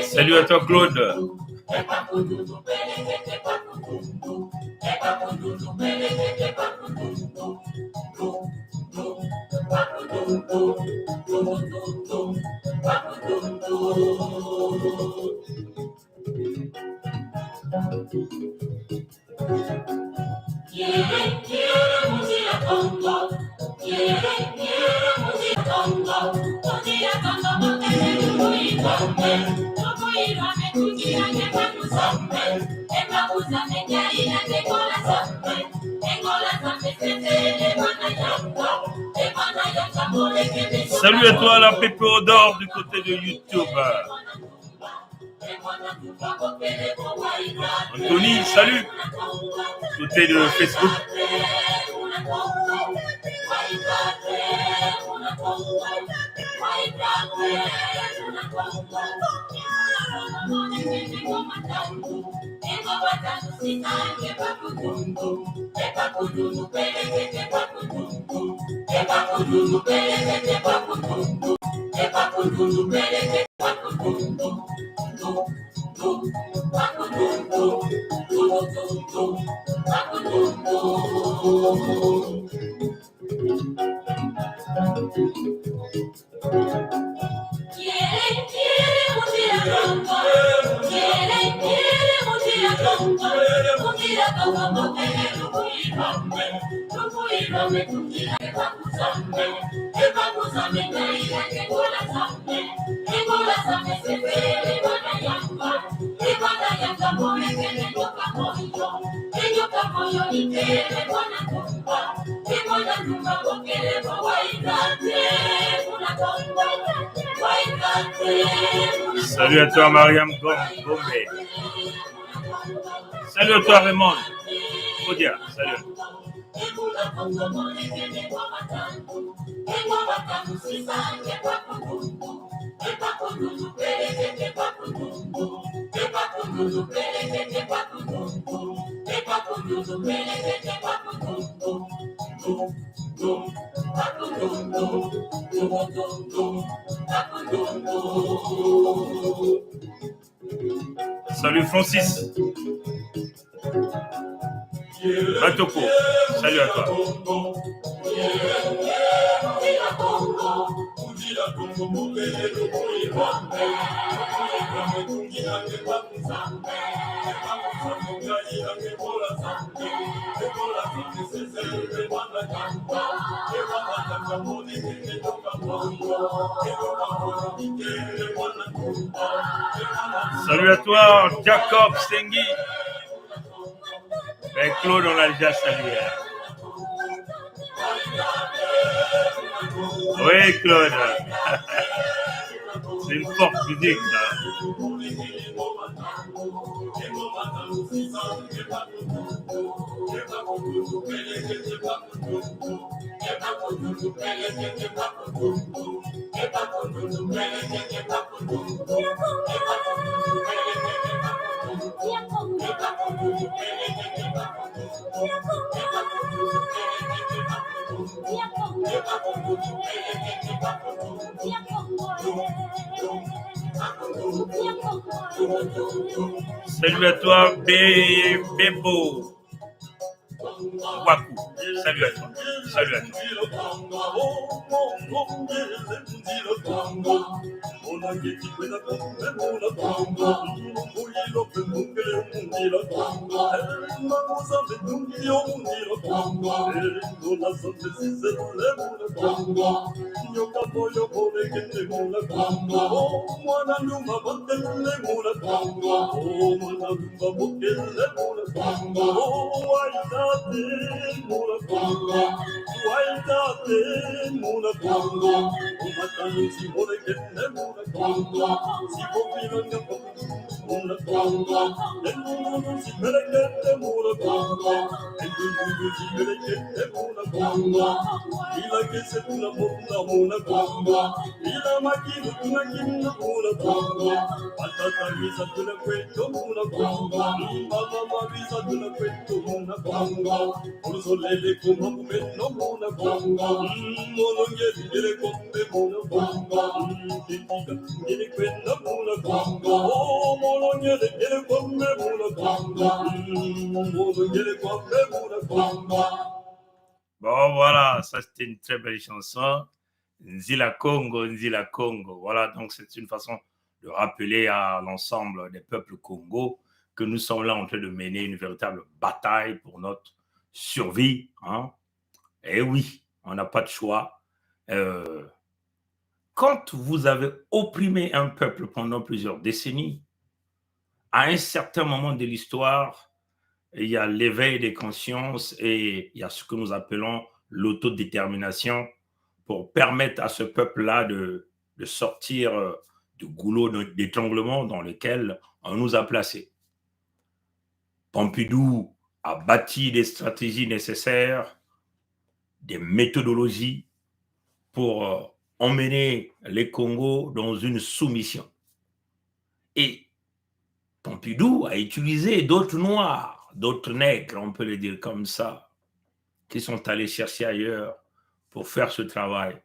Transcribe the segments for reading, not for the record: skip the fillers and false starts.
Salut à toi, Claude. Salut à toi, la Pépé d'or du côté de YouTube. Anthony, salut. Côté de Facebook. Salut à toi, Mariam Gombe. Salut à toi, Raymond. Faut dire, salut. Salut Francis. Matoko, salut à toi. Salut à toi, Jacob Sengi. Ben Claude, on l'a déjà salué. Oui, Claude. C'est une forte musique, là. Salut à toi, Bebo. Waku. Salut à toi. Salut à toi. Bon, voilà, ça c'était une très belle chanson. Nzila Congo, Nzila Congo. Voilà, donc c'est une façon de rappeler à l'ensemble des peuples Congo que nous sommes là en train de mener une véritable bataille pour notre survie. Hein. Et oui, on n'a pas de choix. Quand vous avez opprimé un peuple pendant plusieurs décennies, à un certain moment de l'histoire, il y a l'éveil des consciences et il y a ce que nous appelons l'autodétermination pour permettre à ce peuple-là de sortir du goulot d'étranglement dans lequel on nous a placés. Pompidou a bâti des stratégies nécessaires, des méthodologies pour emmener les Congos dans une soumission. Et Pompidou a utilisé d'autres noirs, d'autres nègres, on peut le dire comme ça, qui sont allés chercher ailleurs pour faire ce travail.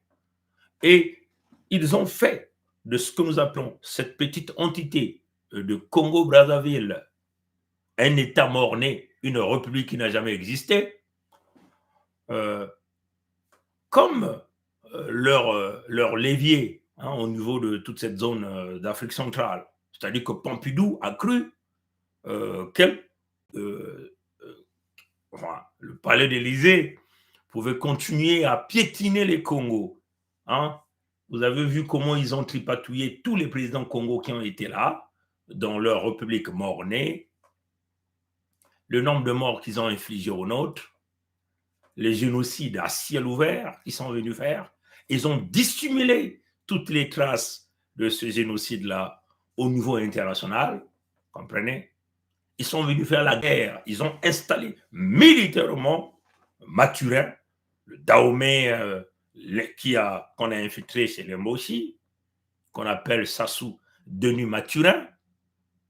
Et ils ont fait de ce que nous appelons cette petite entité de Congo-Brazzaville un État mort-né, une république qui n'a jamais existé, comme leur levier au niveau de toute cette zone d'Afrique centrale. C'est-à-dire que Pompidou a cru que le palais d'Élysée pouvait continuer à piétiner les Congos. Hein? Vous avez vu comment ils ont tripatouillé tous les présidents Congo qui ont été là, dans leur république mort-née, le nombre de morts qu'ils ont infligés aux nôtres, les génocides à ciel ouvert qu'ils sont venus faire. Ils ont dissimulé toutes les traces de ce génocide-là au niveau international, comprenez? Ils sont venus faire la guerre. Ils ont installé militairement Mathurin, le Dahomey qu'on a infiltré chez les Moshi, qu'on appelle Sassou Denis Mathurin.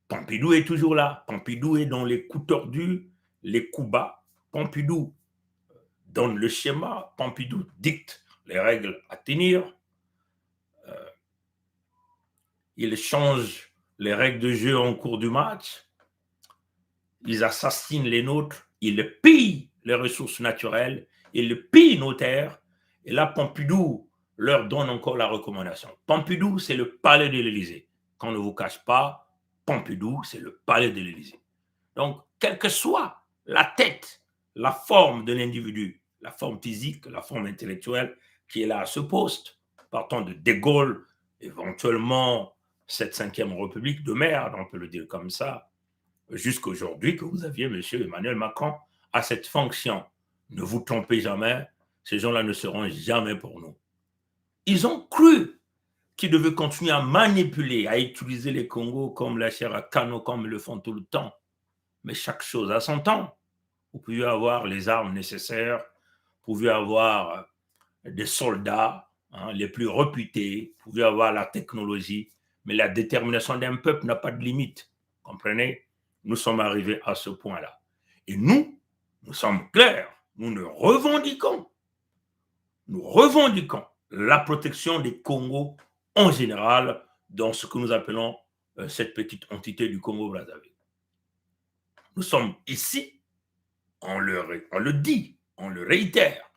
Pompidou est toujours là. Pompidou est dans les coups tordus, les coups bas. Pompidou donne le schéma. Pompidou dicte les règles à tenir. Il change les règles de jeu en cours du match. Ils assassinent les nôtres. Ils pillent les ressources naturelles. Ils pillent nos terres. Et là, Pompidou leur donne encore la recommandation. Pompidou, c'est le palais de l'Élysée. Qu'on ne vous cache pas, Pompidou, c'est le palais de l'Élysée. Donc, quelle que soit la tête, la forme de l'individu, la forme physique, la forme intellectuelle qui est là à ce poste, partant de De Gaulle, éventuellement cette 5e République de merde, on peut le dire comme ça, jusqu'à aujourd'hui que vous aviez M. Emmanuel Macron à cette fonction. Ne vous trompez jamais, ces gens-là ne seront jamais pour nous. Ils ont cru qu'ils devaient continuer à manipuler, à utiliser les Congos comme la chair à canon, comme ils le font tout le temps. Mais chaque chose a son temps. Vous pouvez avoir les armes nécessaires, vous pouvez avoir des soldats les plus réputés, vous pouvez avoir la technologie, mais la détermination d'un peuple n'a pas de limite. Comprenez? Nous sommes arrivés à ce point-là. Et nous sommes clairs, nous revendiquons la protection des Congos en général dans ce que nous appelons cette petite entité du Congo-Brazzaville. Nous sommes ici, on le dit, on le réitère,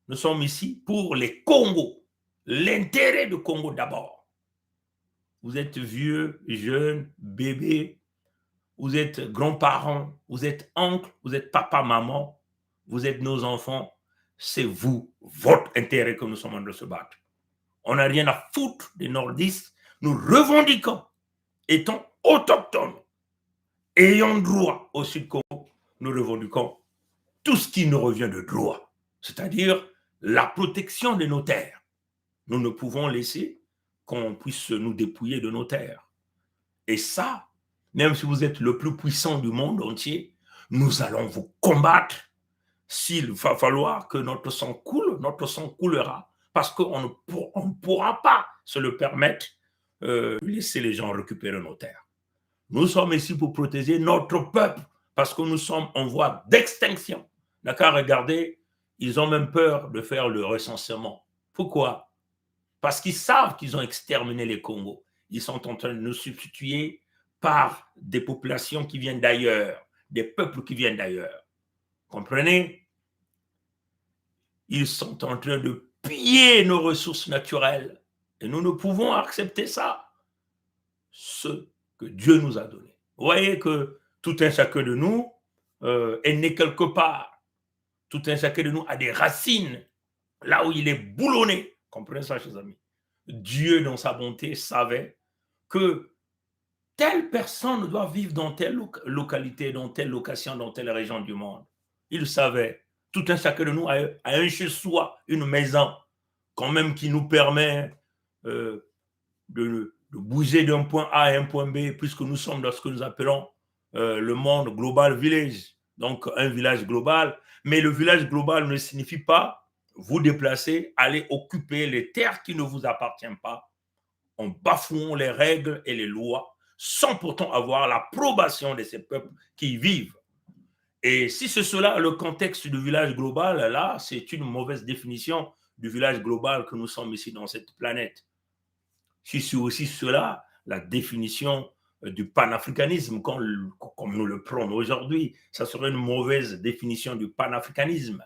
nous sommes ici pour les Congos, l'intérêt du Congo d'abord. Vous êtes vieux, jeune, bébé, vous êtes grands-parents, vous êtes oncles, vous êtes papa, maman, vous êtes nos enfants. C'est vous, votre intérêt que nous sommes en train de se battre. On n'a rien à foutre des nordistes. Nous revendiquons, étant autochtones, ayant droit au Sud-Congo, nous revendiquons tout ce qui nous revient de droit, c'est-à-dire la protection de nos terres. Nous ne pouvons laisser qu'on puisse nous dépouiller de nos terres. Et ça, même si vous êtes le plus puissant du monde entier, nous allons vous combattre. S'il va falloir que notre sang coule, notre sang coulera, parce qu'on ne pourra pas se le permettre de laisser les gens récupérer nos terres. Nous sommes ici pour protéger notre peuple, parce que nous sommes en voie d'extinction. D'accord, regardez, ils ont même peur de faire le recensement. Pourquoi? Parce qu'ils savent qu'ils ont exterminé les Congos. Ils sont en train de nous substituer par des populations qui viennent d'ailleurs, des peuples qui viennent d'ailleurs. Comprenez? Ils sont en train de piller nos ressources naturelles. Et nous ne pouvons accepter ça. Ce que Dieu nous a donné. Vous voyez que tout un chacun de nous est né quelque part. Tout un chacun de nous a des racines là où il est boulonné. Comprenez ça, chers amis. Dieu, dans sa bonté, savait que telle personne doit vivre dans telle localité, dans telle location, dans telle région du monde. Il savait. Tout un chacun de nous a un chez-soi, une maison, quand même qui nous permet de bouger d'un point A à un point B, puisque nous sommes dans ce que nous appelons le monde global village, donc un village global. Mais le village global ne signifie pas vous déplacer, aller occuper les terres qui ne vous appartiennent pas, en bafouant les règles et les lois, sans pourtant avoir l'approbation de ces peuples qui y vivent. Et si c'est cela le contexte du village global, là, c'est une mauvaise définition du village global que nous sommes ici dans cette planète. Si c'est aussi cela, la définition du panafricanisme, comme nous le prenons aujourd'hui, ça serait une mauvaise définition du panafricanisme.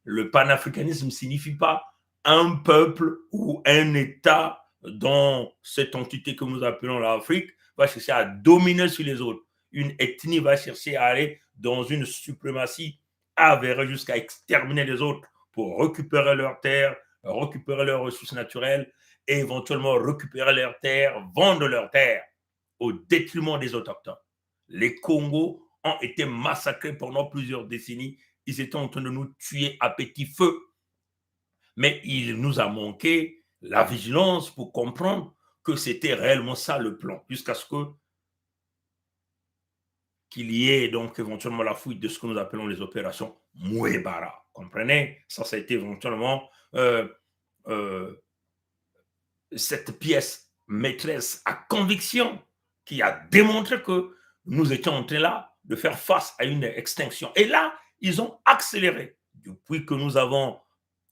Le panafricanisme ne signifie pas un peuple ou un État dont cette entité que nous appelons l'Afrique va chercher à dominer sur les autres. Une ethnie va chercher à aller dans une suprématie avérée jusqu'à exterminer les autres pour récupérer leurs terres, récupérer leurs ressources naturelles et éventuellement récupérer leurs terres, vendre leurs terres au détriment des autochtones. Les Congos ont été massacrés pendant plusieurs décennies. Ils étaient en train de nous tuer à petit feu. Mais il nous a manqué la vigilance pour comprendre que c'était réellement ça le plan, jusqu'à ce qu'il y ait donc éventuellement la fuite de ce que nous appelons les opérations Mouébara. Comprenez? Ça a été éventuellement cette pièce maîtresse à conviction qui a démontré que nous étions en train là de faire face à une extinction. Et là, ils ont accéléré. Depuis que nous avons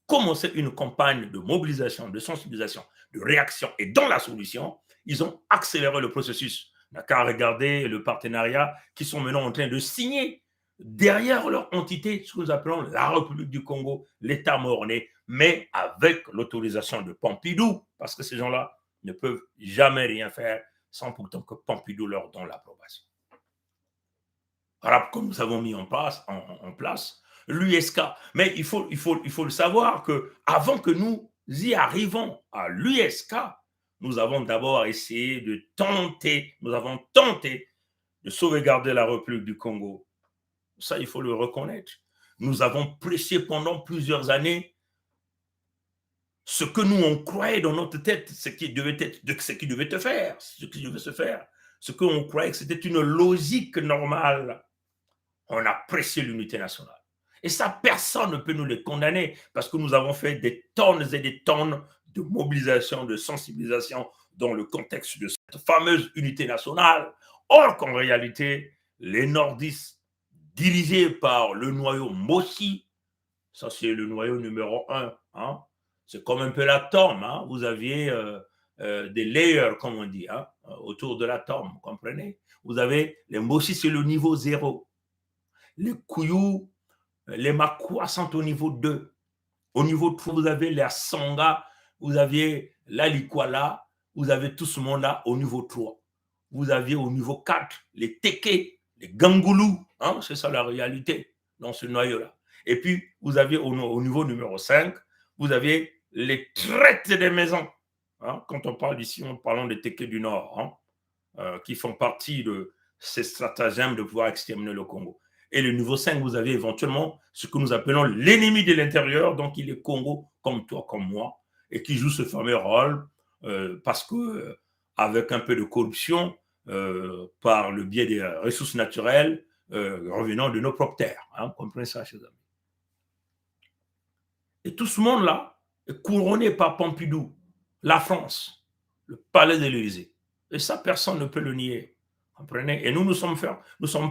commencé une campagne de mobilisation, de sensibilisation, de réaction et dans la solution, ils ont accéléré le processus. On n'a qu'à regarder le partenariat qu'ils sont maintenant en train de signer derrière leur entité, ce que nous appelons la République du Congo, l'État mornais, mais avec l'autorisation de Pompidou, parce que ces gens-là ne peuvent jamais rien faire sans pourtant que Pompidou leur donne l'approbation. Voilà pourquoi nous avons mis en place l'USK. Mais il faut le savoir qu'avant que nous y arrivons à l'USK, nous avons d'abord essayé nous avons tenté de sauvegarder la République du Congo. Ça, il faut le reconnaître. Nous avons prêché pendant plusieurs années ce que nous, on croyait dans notre tête, ce qui devait se faire, ce qu'on croyait que c'était une logique normale. On a prêché l'unité nationale. Et ça, personne ne peut nous les condamner parce que nous avons fait des tonnes et des tonnes de mobilisation, de sensibilisation dans le contexte de cette fameuse unité nationale. Or qu'en réalité, les nordistes dirigés par le noyau Moshi, ça c'est le noyau numéro 1, hein? C'est comme un peu l'atome, hein? Vous aviez des layers, comme on dit, hein? Autour de l'atome, vous comprenez? Vous avez les Moshi, c'est le niveau 0. Les Kouyou, Les Makua sont au niveau 2. Au niveau 3, vous avez les Sanga, vous aviez la Likwala, vous avez tout ce monde-là au niveau 3. Vous aviez au niveau 4 les Teke, les Gangoulou, hein, c'est ça la réalité dans ce noyau-là. Et puis, vous aviez au niveau numéro 5, vous aviez les traites des maisons. Hein, quand on parle ici, on parle des Teke du Nord, hein, qui font partie de ces stratagèmes de pouvoir exterminer le Congo. Et le niveau 5, vous avez éventuellement ce que nous appelons l'ennemi de l'intérieur, donc il est Congo comme toi, comme moi, et qui joue ce fameux rôle parce que avec un peu de corruption, par le biais des ressources naturelles revenant de nos propres terres. Hein, comprenez ça, chers amis. Et tout ce monde-là est couronné par Pompidou, la France, le palais de l'Élysée. Et ça, personne ne peut le nier. Comprenez? Et nous sommes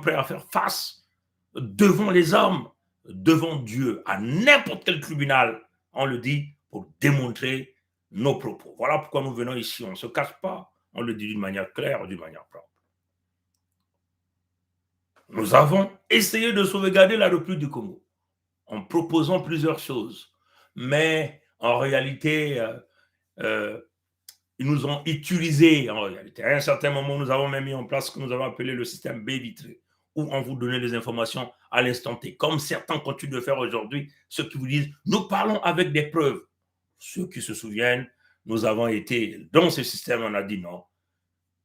prêts à faire face devant les hommes, devant Dieu, à n'importe quel tribunal, on le dit, pour démontrer nos propos. Voilà pourquoi nous venons ici. On ne se cache pas, on le dit d'une manière claire, d'une manière propre. Nous avons essayé de sauvegarder la République du Congo en proposant plusieurs choses. Mais en réalité, ils nous ont utilisés. En réalité, à un certain moment, nous avons même mis en place ce que nous avons appelé le système B-vitré, où on vous donnait les informations à l'instant T. Comme certains continuent de faire aujourd'hui, ceux qui vous disent, nous parlons avec des preuves. Ceux qui se souviennent, nous avons été dans ce système, on a dit non.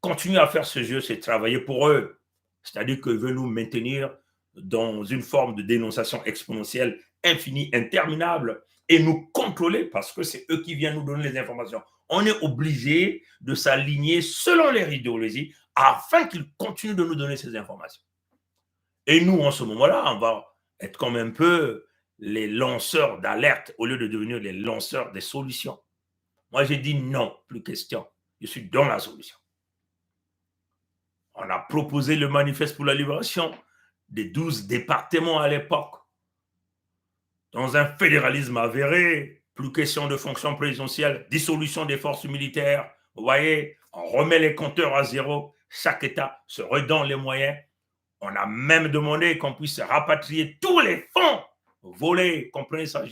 Continuer à faire ce jeu, c'est travailler pour eux. C'est-à-dire qu'ils veulent nous maintenir dans une forme de dénonciation exponentielle, infinie, interminable, et nous contrôler parce que c'est eux qui viennent nous donner les informations. On est obligé de s'aligner selon leur idéologie afin qu'ils continuent de nous donner ces informations. Et nous, en ce moment-là, on va être comme un peu les lanceurs d'alerte au lieu de devenir les lanceurs des solutions. Moi, j'ai dit non, plus question. Je suis dans la solution. On a proposé le manifeste pour la libération des 12 départements à l'époque. Dans un fédéralisme avéré, plus question de fonction présidentielle, dissolution des forces militaires. Vous voyez, on remet les compteurs à zéro. Chaque État se redonne les moyens. On a même demandé qu'on puisse rapatrier tous les fonds volés. Comprenez ça,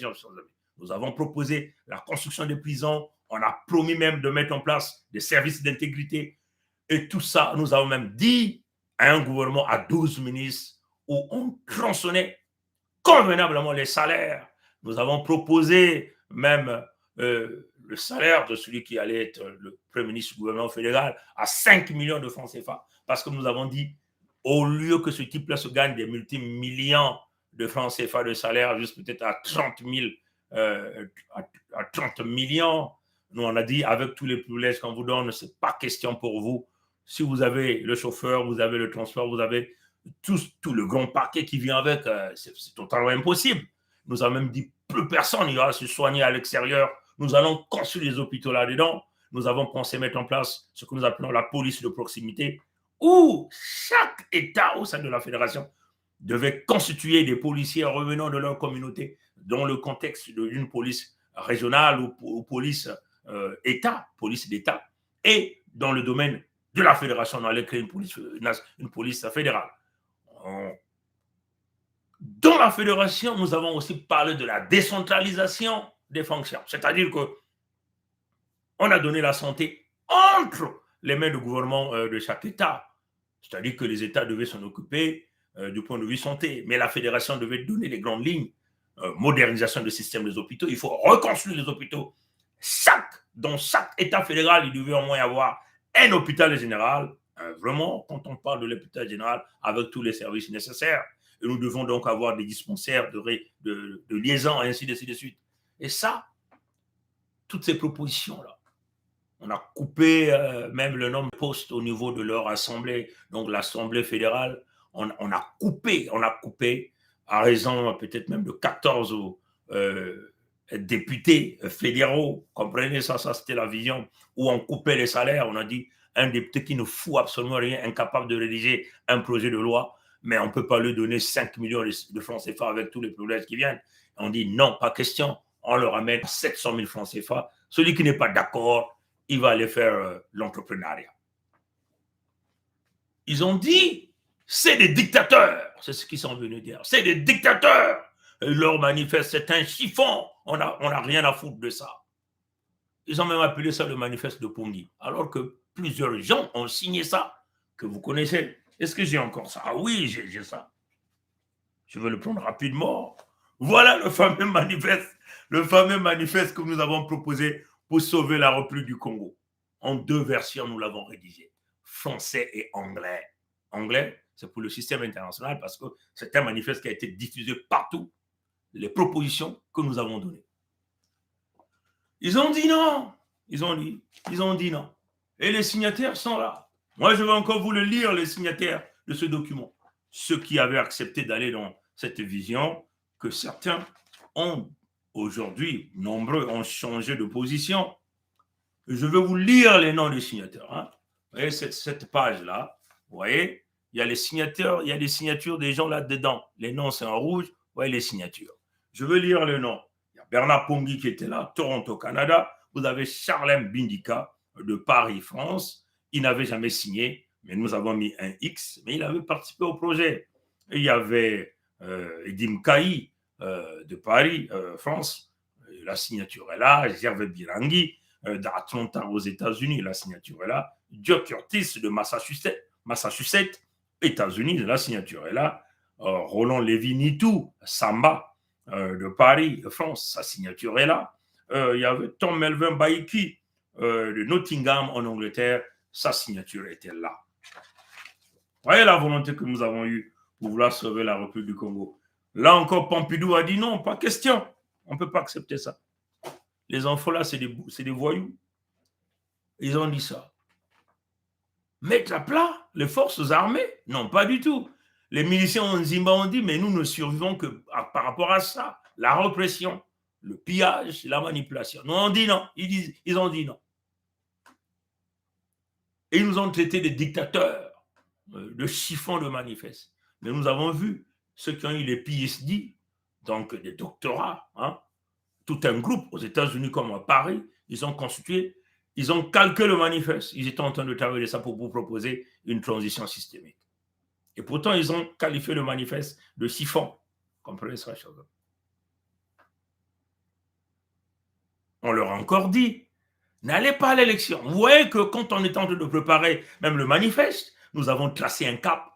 nous avons proposé la construction des prisons. On a promis même de mettre en place des services d'intégrité. Et tout ça, nous avons même dit à un gouvernement à 12 ministres où on tronçonnait convenablement les salaires. Nous avons proposé même le salaire de celui qui allait être le Premier ministre du gouvernement fédéral à 5 millions de francs CFA. Parce que nous avons dit, au lieu que ce type-là se gagne des multimillions de francs CFA de salaire, juste peut-être à 30 millions, nous on a dit, avec tous les privilèges qu'on vous donne, ce n'est pas question pour vous. Si vous avez le chauffeur, vous avez le transport, vous avez tout le grand paquet qui vient avec, c'est totalement impossible. Nous avons même dit, plus personne ira se soigner à l'extérieur. Nous allons construire les hôpitaux là-dedans. Nous avons pensé mettre en place ce que nous appelons la police de proximité, où chaque État au sein de la fédération devait constituer des policiers revenant de leur communauté dans le contexte d'une police régionale ou police État, police d'État, et dans le domaine de la fédération, on allait créer une police fédérale. Dans la fédération, nous avons aussi parlé de la décentralisation des fonctions. C'est-à-dire qu'on a donné la santé entre les mains du gouvernement de chaque État. C'est-à-dire que les États devaient s'en occuper du point de vue santé. Mais la fédération devait donner les grandes lignes. Modernisation du système des hôpitaux. Il faut reconstruire les hôpitaux. Dans chaque État fédéral, il devait au moins y avoir un hôpital général. Vraiment, quand on parle de l'hôpital général, avec tous les services nécessaires. Et nous devons donc avoir des dispensaires de liaison, ainsi de suite. Et ça, toutes ces propositions-là, on a coupé même le nombre de postes au niveau de leur assemblée, donc l'Assemblée fédérale, on a coupé à raison peut-être même de 14 députés fédéraux, comprenez ça c'était la vision, où on coupait les salaires, on a dit un député qui ne fout absolument rien, incapable de rédiger un projet de loi, mais on ne peut pas lui donner 5 millions de francs CFA avec tous les privilèges qui viennent. On dit non, pas question, on leur amène 700 000 francs CFA. Celui qui n'est pas d'accord, il va aller faire l'entrepreneuriat. Ils ont dit, c'est des dictateurs, c'est ce qu'ils sont venus dire, c'est des dictateurs. Leur manifeste, c'est un chiffon. On n'a rien à foutre de ça. Ils ont même appelé ça le manifeste de Pongi. Alors que plusieurs gens ont signé ça, que vous connaissez. Est-ce que j'ai encore ça? Ah oui, j'ai ça. Je vais le prendre rapidement. Voilà le fameux manifeste que nous avons proposé pour sauver la République du Congo. En 2 versions, nous l'avons rédigé, français et anglais. Anglais, c'est pour le système international parce que c'est un manifeste qui a été diffusé partout. Les propositions que nous avons données. Ils ont dit non. Ils ont dit non. Et les signataires sont là. Moi, je vais encore vous le lire, les signataires de ce document. Ceux qui avaient accepté d'aller dans cette vision, que certains ont aujourd'hui, nombreux, ont changé de position. Je vais vous lire les noms des signataires. Hein. Vous voyez cette page-là, vous voyez, il y a les signataires, il y a les signatures des gens là-dedans. Les noms, c'est en rouge, vous voyez les signatures. Je vais lire le nom. Il y a Bernard Pongi qui était là, Toronto, Canada. Vous avez Charlem Bindika de Paris, France. Il n'avait jamais signé, mais nous avons mis un X, mais il avait participé au projet. Et il y avait Edim Kaï de Paris, France. La signature est là. Gervais Birangi d'Atlanta aux États-Unis, la signature est là. Joe Curtis de Massachusetts, États-Unis, la signature est là. Roland Lévy-Nitou, Samba de Paris, France, sa signature est là. Il y avait Tom Melvin Baiki de Nottingham en Angleterre, sa signature était là. Voyez la volonté que nous avons eue pour vouloir sauver la République du Congo. Là encore, Pompidou a dit non, pas question. On ne peut pas accepter ça. Les enfants là, c'est des voyous. Ils ont dit ça. Mettre à plat les forces armées? Non, pas du tout. Les miliciens en Zimba ont dit, mais nous ne survivons que par rapport à ça. La répression, le pillage, la manipulation. Nous, on dit non. Ils ont dit non. Et ils nous ont traités de dictateurs, de chiffons de manifestes. Mais nous avons vu ceux qui ont eu les PhD, donc des doctorats, hein, tout un groupe aux États-Unis comme à Paris, ils ont constitué, ils ont calqué le manifeste. Ils étaient en train de travailler ça pour vous proposer une transition systémique. Et pourtant, ils ont qualifié le manifeste de chiffon. Comprenez ça, chers amis? On leur a encore dit, n'allez pas à l'élection. Vous voyez que quand on est en train de préparer même le manifeste, nous avons tracé un cap.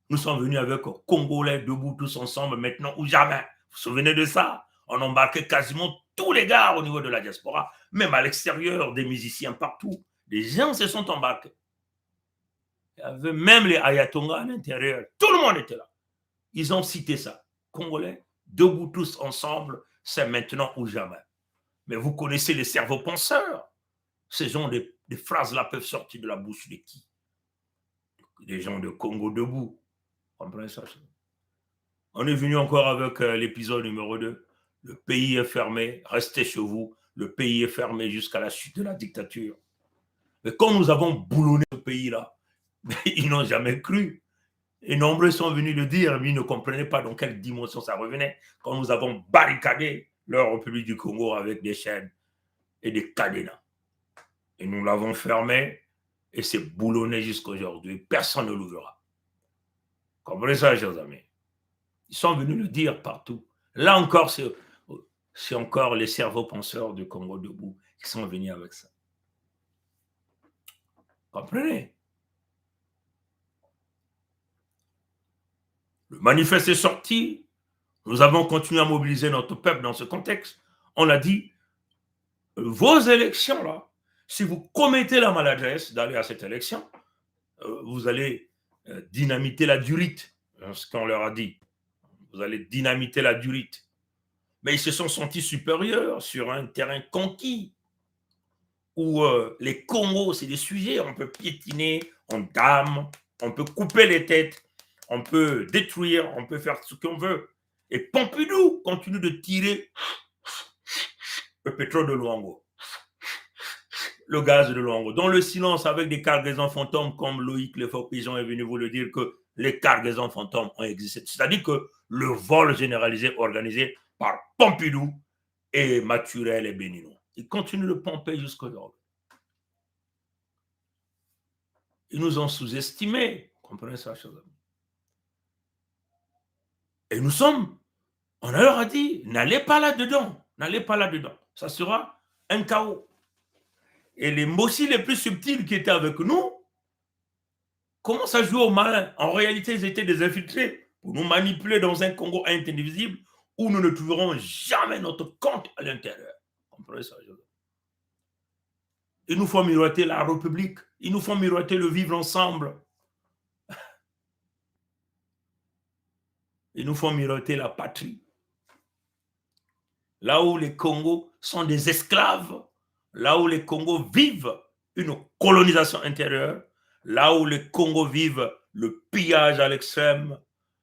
Nous sommes venus avec Congolais debout tous ensemble, maintenant ou jamais. Vous vous souvenez de ça? On embarquait quasiment tous les gars au niveau de la diaspora, même à l'extérieur, des musiciens partout. Les gens se sont embarqués. Il y avait même les Ayatonga à l'intérieur. Tout le monde était là. Ils ont cité ça. Congolais, debout tous ensemble, c'est maintenant ou jamais. Mais vous connaissez les cerveaux penseurs. Ces gens, des phrases-là peuvent sortir de la bouche de qui? Des gens de Congo debout. Vous comprenez ça? On est venu encore avec l'épisode numéro 2. Le pays est fermé, restez chez vous. Le pays est fermé jusqu'à la chute de la dictature. Mais quand nous avons boulonné ce pays-là, ils n'ont jamais cru. Et nombreux sont venus le dire, mais ils ne comprenaient pas dans quelle dimension ça revenait. Quand nous avons barricadé leur République du Congo avec des chaînes et des cadenas. Et nous l'avons fermé et c'est boulonné jusqu'à aujourd'hui. Personne ne l'ouvrira. Comprenez ça, chers amis? Ils sont venus le dire partout. Là encore, c'est encore les cerveaux penseurs du Congo debout qui sont venus avec ça. Comprenez? Le manifeste est sorti. Nous avons continué à mobiliser notre peuple dans ce contexte. On a dit, vos élections, là, si vous commettez la maladresse d'aller à cette élection, vous allez dynamiter la durite. Ce qu'on leur a dit. Vous allez dynamiter la durite. Mais ils se sont sentis supérieurs sur un terrain conquis où les Congos, c'est des sujets, on peut piétiner, on dame, on peut couper les têtes, on peut détruire, on peut faire ce qu'on veut. Et Pompidou continue de tirer le pétrole de Luango, le gaz de Luango. Dans le silence, avec des cargaisons fantômes, comme Loïc Lefort-Pigeon est venu vous le dire, que les cargaisons fantômes ont existé. C'est-à-dire que le vol généralisé organisé par Pompidou et Mathurel et Béninois. Ils continuent de pomper jusqu'aujourd'hui. Ils nous ont sous-estimés. Comprenez ça, chers amis. Et nous sommes On leur a dit, n'allez pas là-dedans, n'allez pas là-dedans. Ça sera un chaos. Et les Mossi les plus subtils qui étaient avec nous commencent à jouer au malin. En réalité, ils étaient des infiltrés pour nous manipuler dans un Congo indivisible où nous ne trouverons jamais notre compte à l'intérieur. Vous comprenez ça? Ils nous font miroiter la République, ils nous font miroiter le vivre ensemble. Ils nous font miroiter la patrie. Là où les Congos sont des esclaves, là où les Congos vivent une colonisation intérieure, là où les Congos vivent le pillage à l'extrême,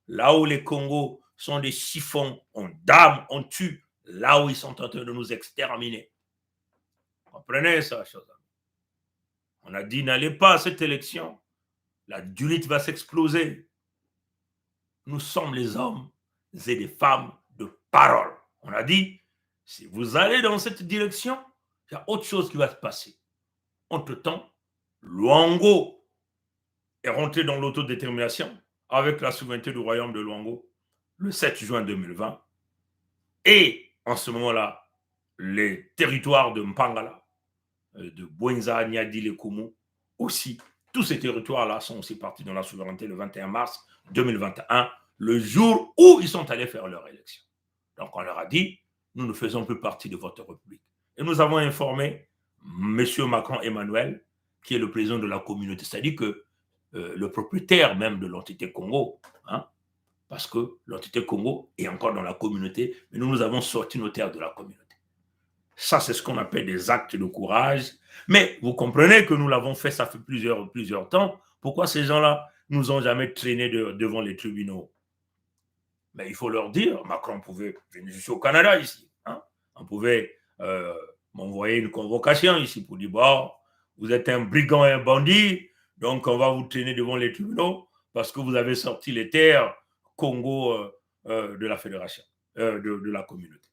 là où les Congos sont des chiffons, on dame, on tue, là où ils sont en train de nous exterminer. Comprenez ça, chose. On a dit, n'allez pas à cette élection, la durite va s'exploser. Nous sommes les hommes et les femmes de parole. On a dit, si vous allez dans cette direction, il y a autre chose qui va se passer. Entre-temps, Luango est rentré dans l'autodétermination avec la souveraineté du royaume de Luango le 7 juin 2020. Et en ce moment-là, les territoires de Mpangala, de Bwenza, Niadi, Lekumu, aussi, tous ces territoires-là sont aussi partis dans la souveraineté le 21 mars 2021, le jour où ils sont allés faire leur élection. Donc on leur a dit, nous ne faisons plus partie de votre République. Et nous avons informé M. Macron Emmanuel, qui est le président de la communauté, c'est-à-dire que le propriétaire même de l'entité Congo, hein, parce que l'entité Congo est encore dans la communauté, mais nous avons sorti nos terres de la communauté. Ça, c'est ce qu'on appelle des actes de courage. Mais vous comprenez que nous l'avons fait, ça fait plusieurs temps. Pourquoi ces gens-là nous ont jamais traînés devant les tribunaux? Mais il faut leur dire, Macron pouvait venir jusqu'au Canada ici. Hein? On pouvait m'envoyer une convocation ici pour dire, bon, vous êtes un brigand et un bandit, donc on va vous traîner devant les tribunaux parce que vous avez sorti les terres Congo de la fédération, de la communauté.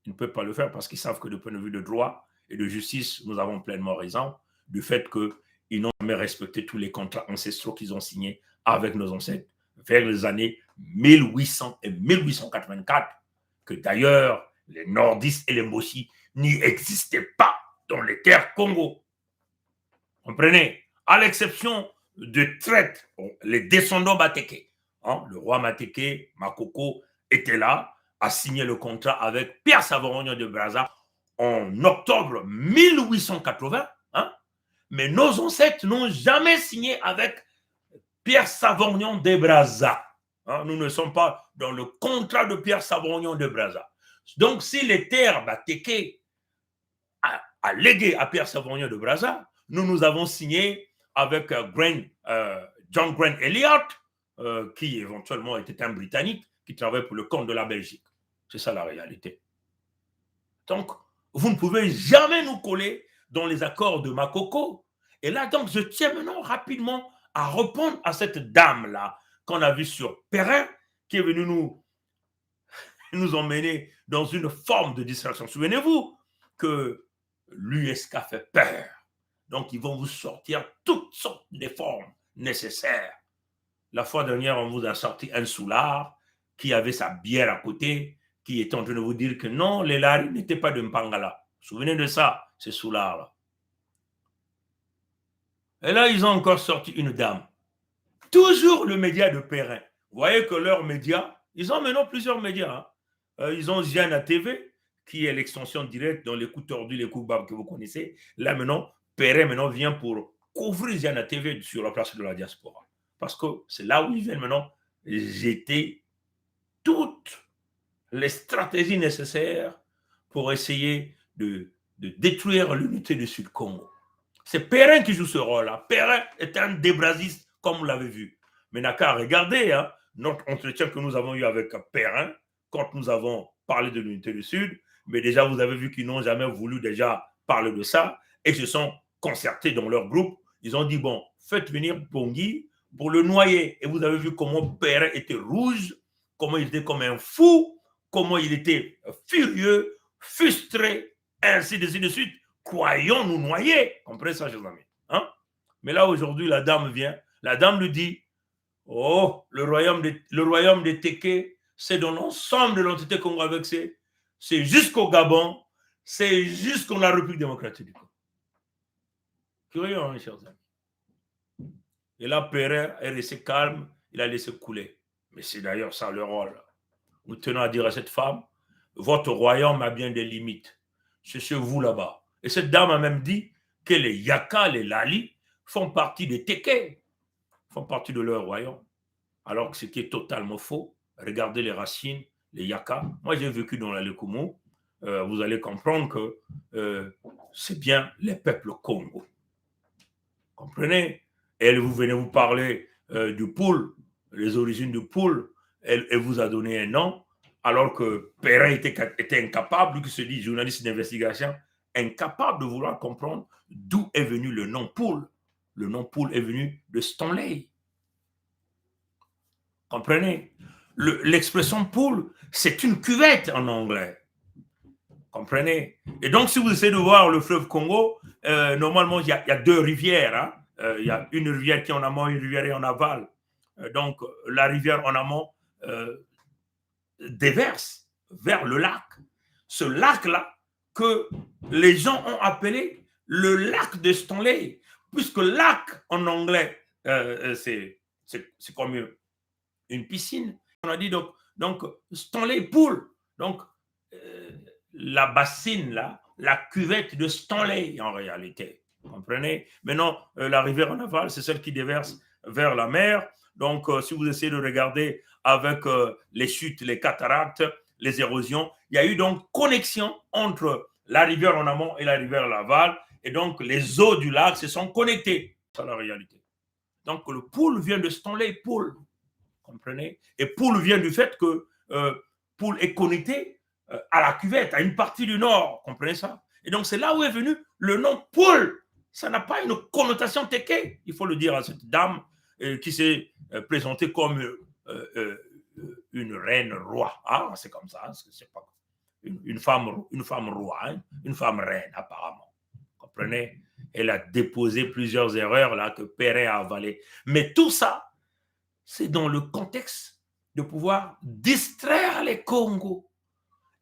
Ils ne peuvent pas le faire parce qu'ils savent que du point de vue de droit et de justice, nous avons pleinement raison du fait qu'ils n'ont jamais respecté tous les contrats ancestraux qu'ils ont signés avec nos ancêtres vers les années 1800 et 1884, que d'ailleurs les nordistes et les Mossi n'y existaient pas dans les terres Congo. Comprenez? À l'exception de traîtres, les descendants Mateke. Hein, le roi Mateke, Makoko, était là, a signé le contrat avec Pierre Savorognon de Brazza en octobre 1880. Hein, mais nos ancêtres n'ont jamais signé avec Pierre Savorgnon de Brazza. Hein, nous ne sommes pas dans le contrat de Pierre Savorgnon de Brazza. Donc, si les terres Mateke a légué à Pierre Savorgnon de Brazza, nous avons signé avec John Grant Elliott, qui éventuellement était un Britannique qui travaille pour le compte de la Belgique. C'est ça la réalité. Donc, vous ne pouvez jamais nous coller dans les accords de Makoko. Et là, donc, je tiens maintenant rapidement à répondre à cette dame-là qu'on a vue sur Perrin, qui est venue nous emmener dans une forme de distraction. Souvenez-vous que l'USK fait peur. Donc, ils vont vous sortir toutes sortes de formes nécessaires. La fois dernière, on vous a sorti un soulard qui avait sa bière à côté, qui était en train de vous dire que non, les laris n'étaient pas de Mpangala. Souvenez de ça, ces soulards-là. Et là, ils ont encore sorti une dame. Toujours le média de Perrin. Vous voyez que leurs médias, ils ont maintenant plusieurs médias. Hein. Ils ont Ziana TV, qui est l'extension directe dans les coups tordus, les coups bas que vous connaissez. Là, maintenant, Perrin maintenant vient pour couvrir Ziana TV sur la place de la diaspora. Parce que c'est là où ils viennent maintenant jeter toutes les stratégies nécessaires pour essayer de détruire l'unité du Sud-Congo. C'est Perrin qui joue ce rôle-là. Perrin est un débrasiste, comme vous l'avez vu. Mais n'a qu'à regarder hein, notre entretien que nous avons eu avec Perrin quand nous avons parlé de l'unité du Sud. Mais déjà, vous avez vu qu'ils n'ont jamais voulu déjà parler de ça et se sont concertés dans leur groupe. Ils ont dit, bon, faites venir Bongui pour le noyer. Et vous avez vu comment Perrin était rouge, comment il était comme un fou, comment il était furieux, frustré, ainsi de suite. Croyons nous noyer. Comprenez ça, chers amis. Hein? Mais là, aujourd'hui, la dame vient. La dame lui dit, oh, le royaume des Téké c'est dans l'ensemble de l'entité Congo avec c'est jusqu'au Gabon, c'est jusqu'en la République démocratique du Congo. Curieux, hein, chers amis. Et là, Péret est resté calme, il a laissé couler. Mais c'est d'ailleurs ça le rôle. Nous tenons à dire à cette femme, votre royaume a bien des limites. C'est chez vous là-bas. Et cette dame a même dit que les Yaka, les Lali, font partie des Teke, font partie de leur royaume. Alors que ce qui est totalement faux, regardez les racines, les Yaka. Moi, j'ai vécu dans la Lekumu. Vous allez comprendre que c'est bien les peuples Congo. Comprenez? Elle vous venez vous parler du poule, les origines du poule. Elle vous a donné un nom, alors que Perrin était incapable, lui qui se dit journaliste d'investigation, incapable de vouloir comprendre d'où est venu le nom poule. Le nom poule est venu de Stanley. Comprenez? L'expression poule, c'est une cuvette en anglais. Comprenez? Et donc, si vous essayez de voir le fleuve Congo, normalement, il y a deux rivières. Hein? Il y a une rivière qui est en amont, une rivière qui est en aval. Donc, la rivière en amont déverse vers le lac. Ce lac-là, que les gens ont appelé le lac de Stanley, puisque lac en anglais, c'est comme une piscine. On a dit donc Stanley Pool. Donc, la bassine, là, la cuvette de Stanley, en réalité. Vous comprenez? Maintenant, la rivière en aval, c'est celle qui déverse vers la mer. Donc, si vous essayez de regarder avec les chutes, les cataractes, les érosions, il y a eu donc connexion entre la rivière en amont et la rivière en aval. Et donc, les eaux du lac se sont connectées. C'est la réalité. Donc, le pool vient de Stanley Pool. Comprenez? Et pool vient du fait que pool est connecté à la cuvette, à une partie du nord. Comprenez ça? Et donc, c'est là où est venu le nom pool. Ça n'a pas une connotation teke. Il faut le dire à cette dame qui s'est présentée comme une reine roi. Ah, c'est comme ça. C'est pas une femme roi, hein? Une femme reine, apparemment. Comprenez? Elle a déposé plusieurs erreurs là que Perret a avalées. Mais tout ça, c'est dans le contexte de pouvoir distraire les Congos.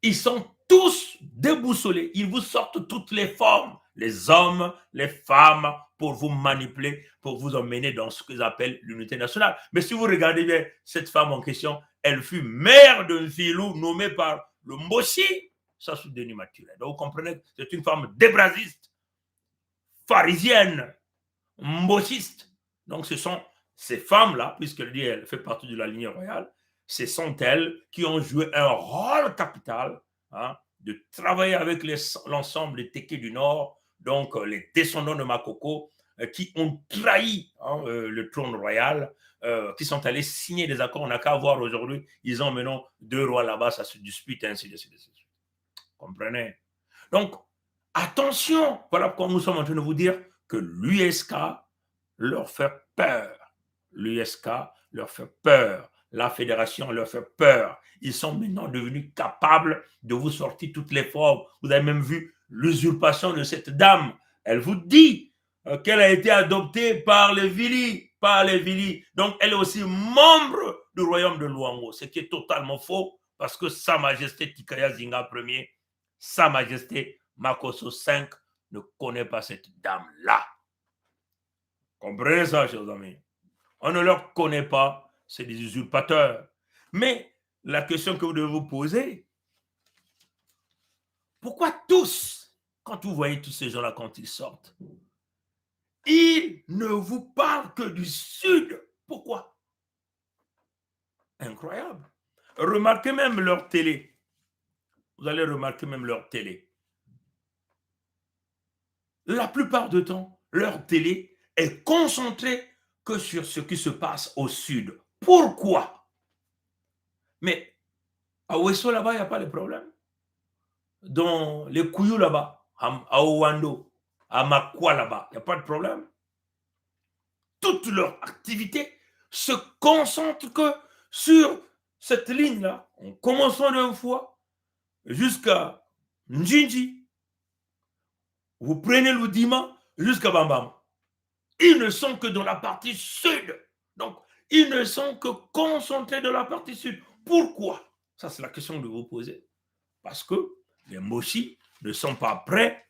Ils sont tous déboussolés. Ils vous sortent toutes les formes, les hommes, les femmes, pour vous manipuler, pour vous emmener dans ce qu'ils appellent l'unité nationale. Mais si vous regardez bien cette femme en question, elle fut mère d'un filou nommé par le Mboshi, ça c'est Denis Mathilde. Donc vous comprenez, c'est une femme débrasiste, pharisienne, mbochiste. Donc ce sont ces femmes-là, puisqu'elle dit qu'elle fait partie de la lignée royale, ce sont elles qui ont joué un rôle capital, hein, de travailler avec l'ensemble des Tékés du Nord, donc les descendants de Makoko, qui ont trahi le trône royal, qui sont allés signer des accords. On n'a qu'à voir aujourd'hui, ils ont maintenant deux rois là-bas, ça se dispute, ainsi de suite. Comprenez? Donc, attention, voilà pourquoi nous sommes en train de vous dire que l'USK leur fait peur. L'USK leur fait peur. La fédération leur fait peur. Ils sont maintenant devenus capables de vous sortir toutes les formes. Vous avez même vu l'usurpation de cette dame. Elle vous dit qu'elle a été adoptée par les Vili. Donc, elle est aussi membre du royaume de Luango, ce qui est totalement faux parce que Sa Majesté Tikaya Zinga Ier, Sa Majesté Makosso V ne connaît pas cette dame-là. Comprenez ça, chers amis. On ne leur connaît pas, c'est des usurpateurs. Mais la question que vous devez vous poser, pourquoi tous, quand vous voyez tous ces gens-là, quand ils sortent, ils ne vous parlent que du Sud? Pourquoi? Incroyable. Remarquez même leur télé. Vous allez remarquer même leur télé. La plupart du temps, leur télé est concentrée que sur ce qui se passe au Sud. Pourquoi? Mais à Ouesso, là-bas, il n'y a pas de problème. Dans les Kouyou, là-bas, à Owando, à Makwa, là-bas, il n'y a pas de problème. Toute leur activité se concentre que sur cette ligne-là, en commençant d'une fois jusqu'à Njinji. Vous prenez l'Oudima jusqu'à Bambam. Ils ne sont que dans la partie sud. Donc, ils ne sont que concentrés dans la partie sud. Pourquoi? Ça, c'est la question que vous posez. Parce que les Moshi ne sont pas prêts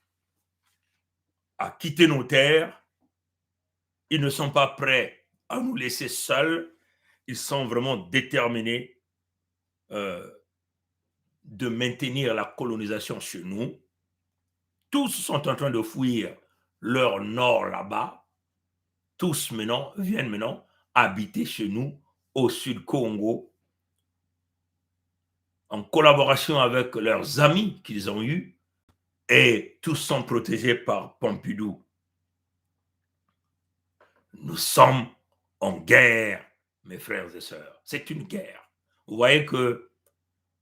à quitter nos terres. Ils ne sont pas prêts à nous laisser seuls. Ils sont vraiment déterminés de maintenir la colonisation chez nous. Tous sont en train de fuir leur nord là-bas. Tous viennent maintenant habiter chez nous au sud Congo en collaboration avec leurs amis qu'ils ont eus et tous sont protégés par Pompidou. Nous sommes en guerre, mes frères et sœurs. C'est une guerre. Vous voyez que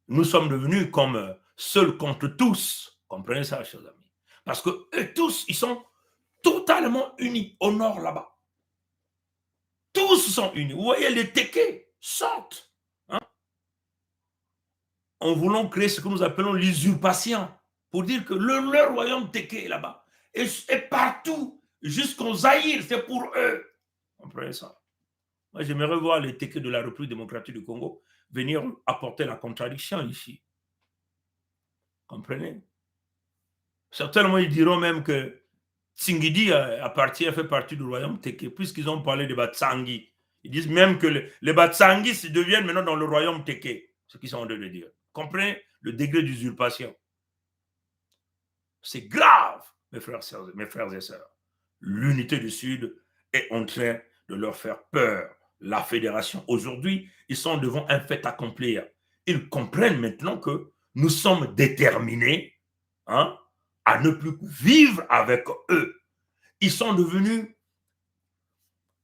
nous sommes devenus comme seuls contre tous. Comprenez ça, chers amis? Parce que eux tous, ils sont totalement unis au nord là-bas. Tous sont unis. Vous voyez, les Tékés sortent. Hein, en voulant créer ce que nous appelons l'usurpation. Pour dire que leur royaume Téké est là-bas. Et partout, jusqu'au Zaïre, c'est pour eux. Vous comprenez ça? Moi, j'aimerais voir les Tékés de la République démocratique du Congo venir apporter la contradiction ici. Comprenez? Certainement, ils diront même que Tsingidi fait partie du royaume Téké, puisqu'ils ont parlé de Batsangi. Ils disent même que les Batsangis deviennent maintenant dans le royaume Téké, ce qu'ils sont en train de dire. Comprenez le degré d'usurpation? C'est grave, mes frères et sœurs. L'unité du Sud est en train de leur faire peur. La fédération, aujourd'hui, ils sont devant un fait accomplir. Ils comprennent maintenant que nous sommes déterminés à ne plus vivre avec eux. Ils sont devenus,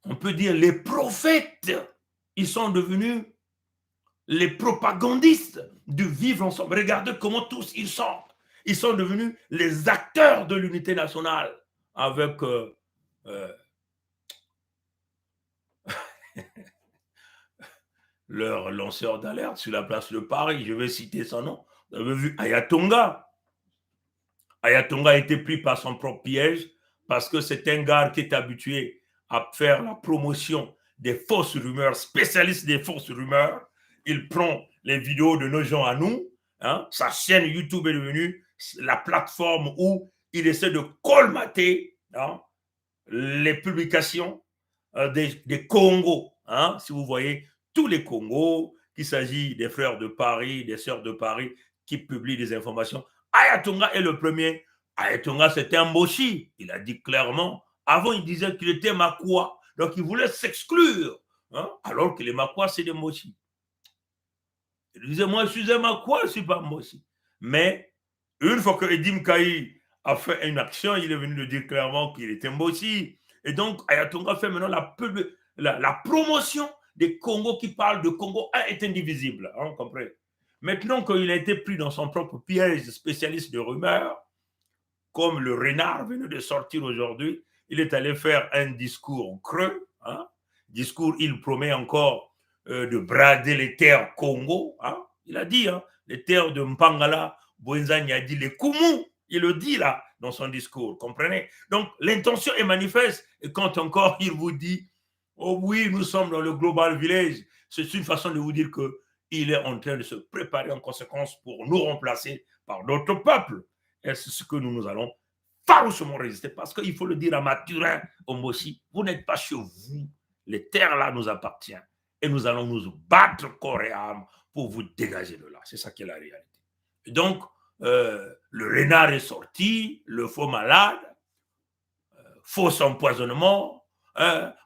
on peut dire, les prophètes. Ils sont devenus les propagandistes de vivre ensemble. Regardez comment tous ils sont. Ils sont devenus les acteurs de l'unité nationale avec leur lanceur d'alerte sur la place de Paris. Je vais citer son nom. Vous avez vu Ayatonga. Ayatonga a été pris par son propre piège parce que c'est un gars qui est habitué à faire la promotion des fausses rumeurs, spécialiste des fausses rumeurs. Il prend les vidéos de nos gens à nous. Sa chaîne YouTube est devenue la plateforme où il essaie de colmater les publications des Congos. Si vous voyez, tous les Congos, qu'il s'agit des frères de Paris, des sœurs de Paris, qui publient des informations. Ayatonga est le premier. Ayatonga, c'était un Moshi. Il a dit clairement. Avant, il disait qu'il était Makwa. Donc, il voulait s'exclure. Alors que les Makwa, c'est des Moshi. Il disait, moi, je suis un Makwa, je ne suis pas Moshi. Mais, une fois que Edim Kaï a fait une action, il est venu le dire clairement qu'il était Moshi. Et donc, Ayatonga fait maintenant la promotion des Congos qui parlent de Congo est indivisible. Vous comprenez? Maintenant qu'il a été pris dans son propre piège spécialiste de rumeurs, comme le renard venait de sortir aujourd'hui, il est allé faire un discours creux. Discours, il promet encore de brader les terres Congo. Il a dit, les terres de Mpangala, Bouenzani a dit les Koumou. Il le dit là dans son discours, comprenez? Donc l'intention est manifeste. Et quand encore il vous dit, oh oui, nous sommes dans le Global Village, c'est une façon de vous dire qu'il est en train de se préparer en conséquence pour nous remplacer par d'autres peuples. Et c'est ce que nous allons farouchement résister. Parce qu'il faut le dire à Mathurin, au Moshi, vous n'êtes pas chez vous. Les terres là nous appartiennent. Et nous allons nous battre corps et âme pour vous dégager de là. C'est ça qui est la réalité. Et donc, le renard est sorti, le faux malade, faux empoisonnement.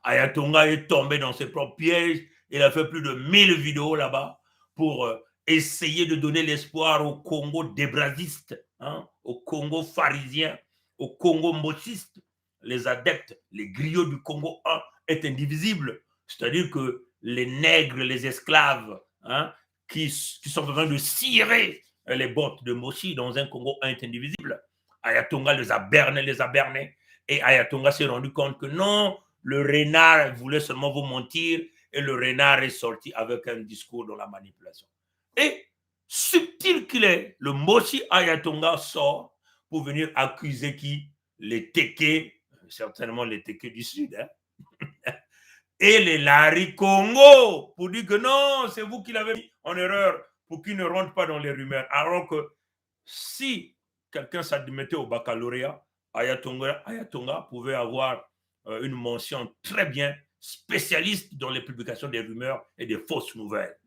Ayatonga est tombé dans ses propres pièges. Il a fait plus de 1000 vidéos là-bas pour essayer de donner l'espoir au Congo débrasiste, au Congo pharisien, au Congo mochiste. Les adeptes, les griots du Congo 1 est indivisible. C'est-à-dire que les nègres, les esclaves, qui sont en train de cirer les bottes de Moshi dans un Congo 1 est indivisible. Ayatonga les a bernés. Et Ayatonga s'est rendu compte que non, le renard voulait seulement vous mentir et le renard est sorti avec un discours dans la manipulation. Et subtil qu'il est, le Moshi Ayatonga sort pour venir accuser qui? Les Tékés, certainement les Tékés du Sud, et les Lari Congo, pour dire que non, c'est vous qui l'avez mis. en erreur pour qu'ils ne rentrent pas dans les rumeurs. Alors que si quelqu'un s'admettait au baccalauréat, Ayatonga pouvait avoir une mention très bien spécialiste dans les publications des rumeurs et des fausses nouvelles.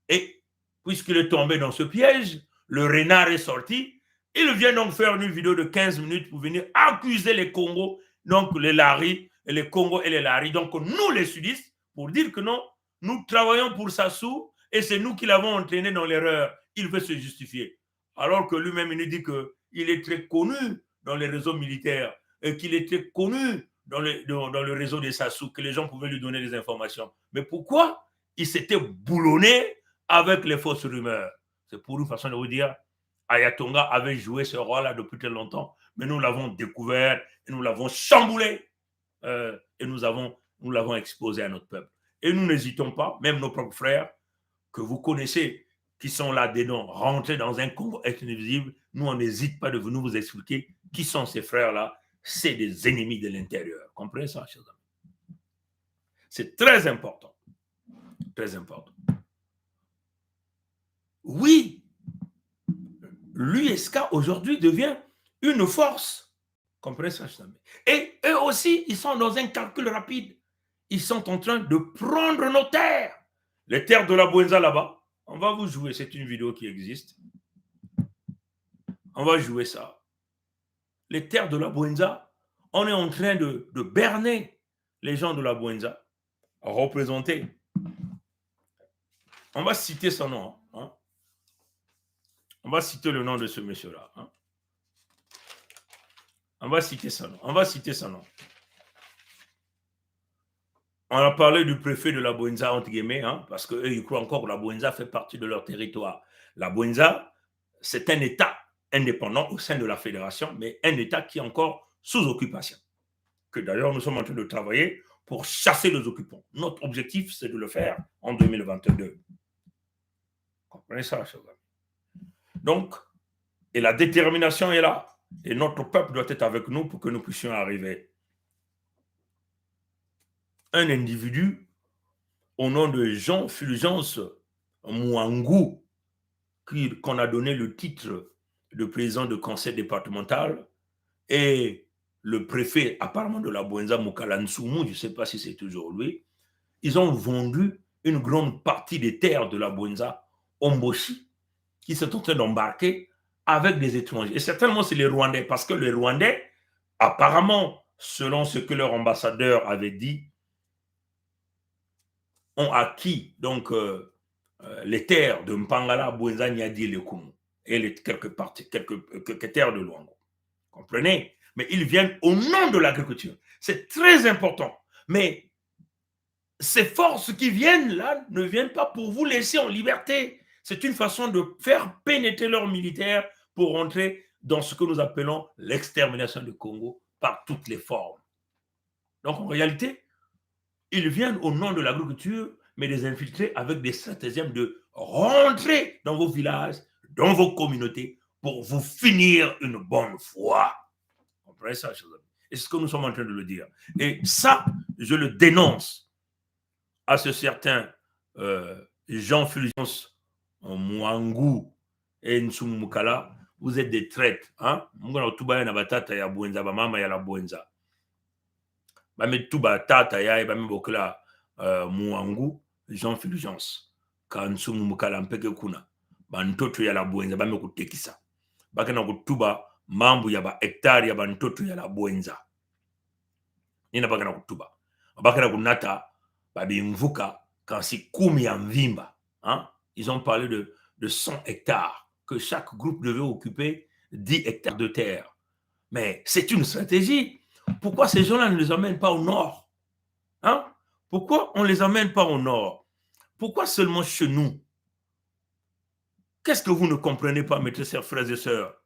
Et puisqu'il est tombé dans ce piège, le renard est sorti. Il vient donc faire une vidéo de 15 minutes pour venir accuser les Congos, donc les Laris, les Congos et les Laris, donc nous les sudistes, pour dire que non, nous travaillons pour Sassou et c'est nous qui l'avons entraîné dans l'erreur. Il veut se justifier. Alors que lui-même, il nous dit qu'il est très connu dans les réseaux militaires et qu'il est très connu dans le réseau des Sassou, que les gens pouvaient lui donner des informations. Mais pourquoi il s'était boulonné avec les fausses rumeurs? C'est pour une façon de vous dire, Ayatonga avait joué ce rôle-là depuis très longtemps, mais nous l'avons découvert et nous l'avons chamboulé et nous l'avons exposé à notre peuple. Et nous n'hésitons pas, même nos propres frères que vous connaissez, qui sont là-dedans, rentrés dans un Congo invisible, nous on n'hésite pas de venir vous expliquer qui sont ces frères-là. C'est des ennemis de l'intérieur. Comprenez ça, chers amis? C'est très important. Très important. Oui, l'USK aujourd'hui devient une force. Comprenez ça, chers amis? Et eux aussi, ils sont dans un calcul rapide. Ils sont en train de prendre nos terres. Les terres de la Bouenza là-bas. On va vous jouer, c'est une vidéo qui existe. On va jouer ça. Les terres de la Bouenza, on est en train de berner les gens de la Bouenza, représentés. On va citer son nom. Hein. On va citer le nom de ce monsieur-là. Hein. On va citer son nom. On va citer son nom. On a parlé du préfet de la Bouenza, entre guillemets, hein, parce qu'eux, ils croient encore que la Bouenza fait partie de leur territoire. La Bouenza, c'est un État indépendant au sein de la fédération, mais un État qui est encore sous occupation. Que d'ailleurs, nous sommes en train de travailler pour chasser les occupants. Notre objectif, c'est de le faire en 2022. Vous comprenez ça, chers amis? Donc, et la détermination est là. Et notre peuple doit être avec nous pour que nous puissions arriver. Un individu au nom de Jean Fulgence Mouangou, qu'on a donné le titre de président de conseil départemental, et le préfet apparemment de la Bouenza, Moukala Nsoumou, je ne sais pas si c'est toujours lui, ils ont vendu une grande partie des terres de la Bouenza au Mboshi, qui sont en train d'embarquer avec des étrangers. Et certainement, c'est les Rwandais, parce que les Rwandais, apparemment, selon ce que leur ambassadeur avait dit, ont acquis donc les terres de Mpangala, Bouenza, Niadi et Lekoumou, et quelques terres de Luango. Comprenez? Mais ils viennent au nom de l'agriculture. C'est très important. Mais ces forces qui viennent là ne viennent pas pour vous laisser en liberté. C'est une façon de faire pénétrer leurs militaires pour entrer dans ce que nous appelons l'extermination du Congo par toutes les formes. Donc en réalité, ils viennent au nom de l'agriculture, mais les infiltrer avec des stratagèmes de rentrer dans vos villages, dans vos communautés, pour vous finir une bonne fois. Vous comprenez ça, chers amis? Et c'est ce que nous sommes en train de le dire. Et ça, je le dénonce à ce certain Jean Fulgence Mouangou et Nsumukala. Vous êtes des traîtres. Hein? Tuba tata ya bami bokela Mouangou Jean Fulgence Kansumu Mukala mpeke kuna bantoto ya la Bouenza bami kutekisa bakena kutuba mambu ya ba hektari ya bantoto ya la Bouenza nina bakena kutuba bakena kunata babimvuka kansi kumi ya mvimba hein? Ils ont parlé de 100 hectares que chaque groupe devait occuper 10 hectares de terre, mais c'est une stratégie. Pourquoi ces gens-là ne les emmènent pas au nord? Hein? Pourquoi on ne les emmène pas au nord? Pourquoi seulement chez nous? Qu'est-ce que vous ne comprenez pas, mes chers frères et sœurs?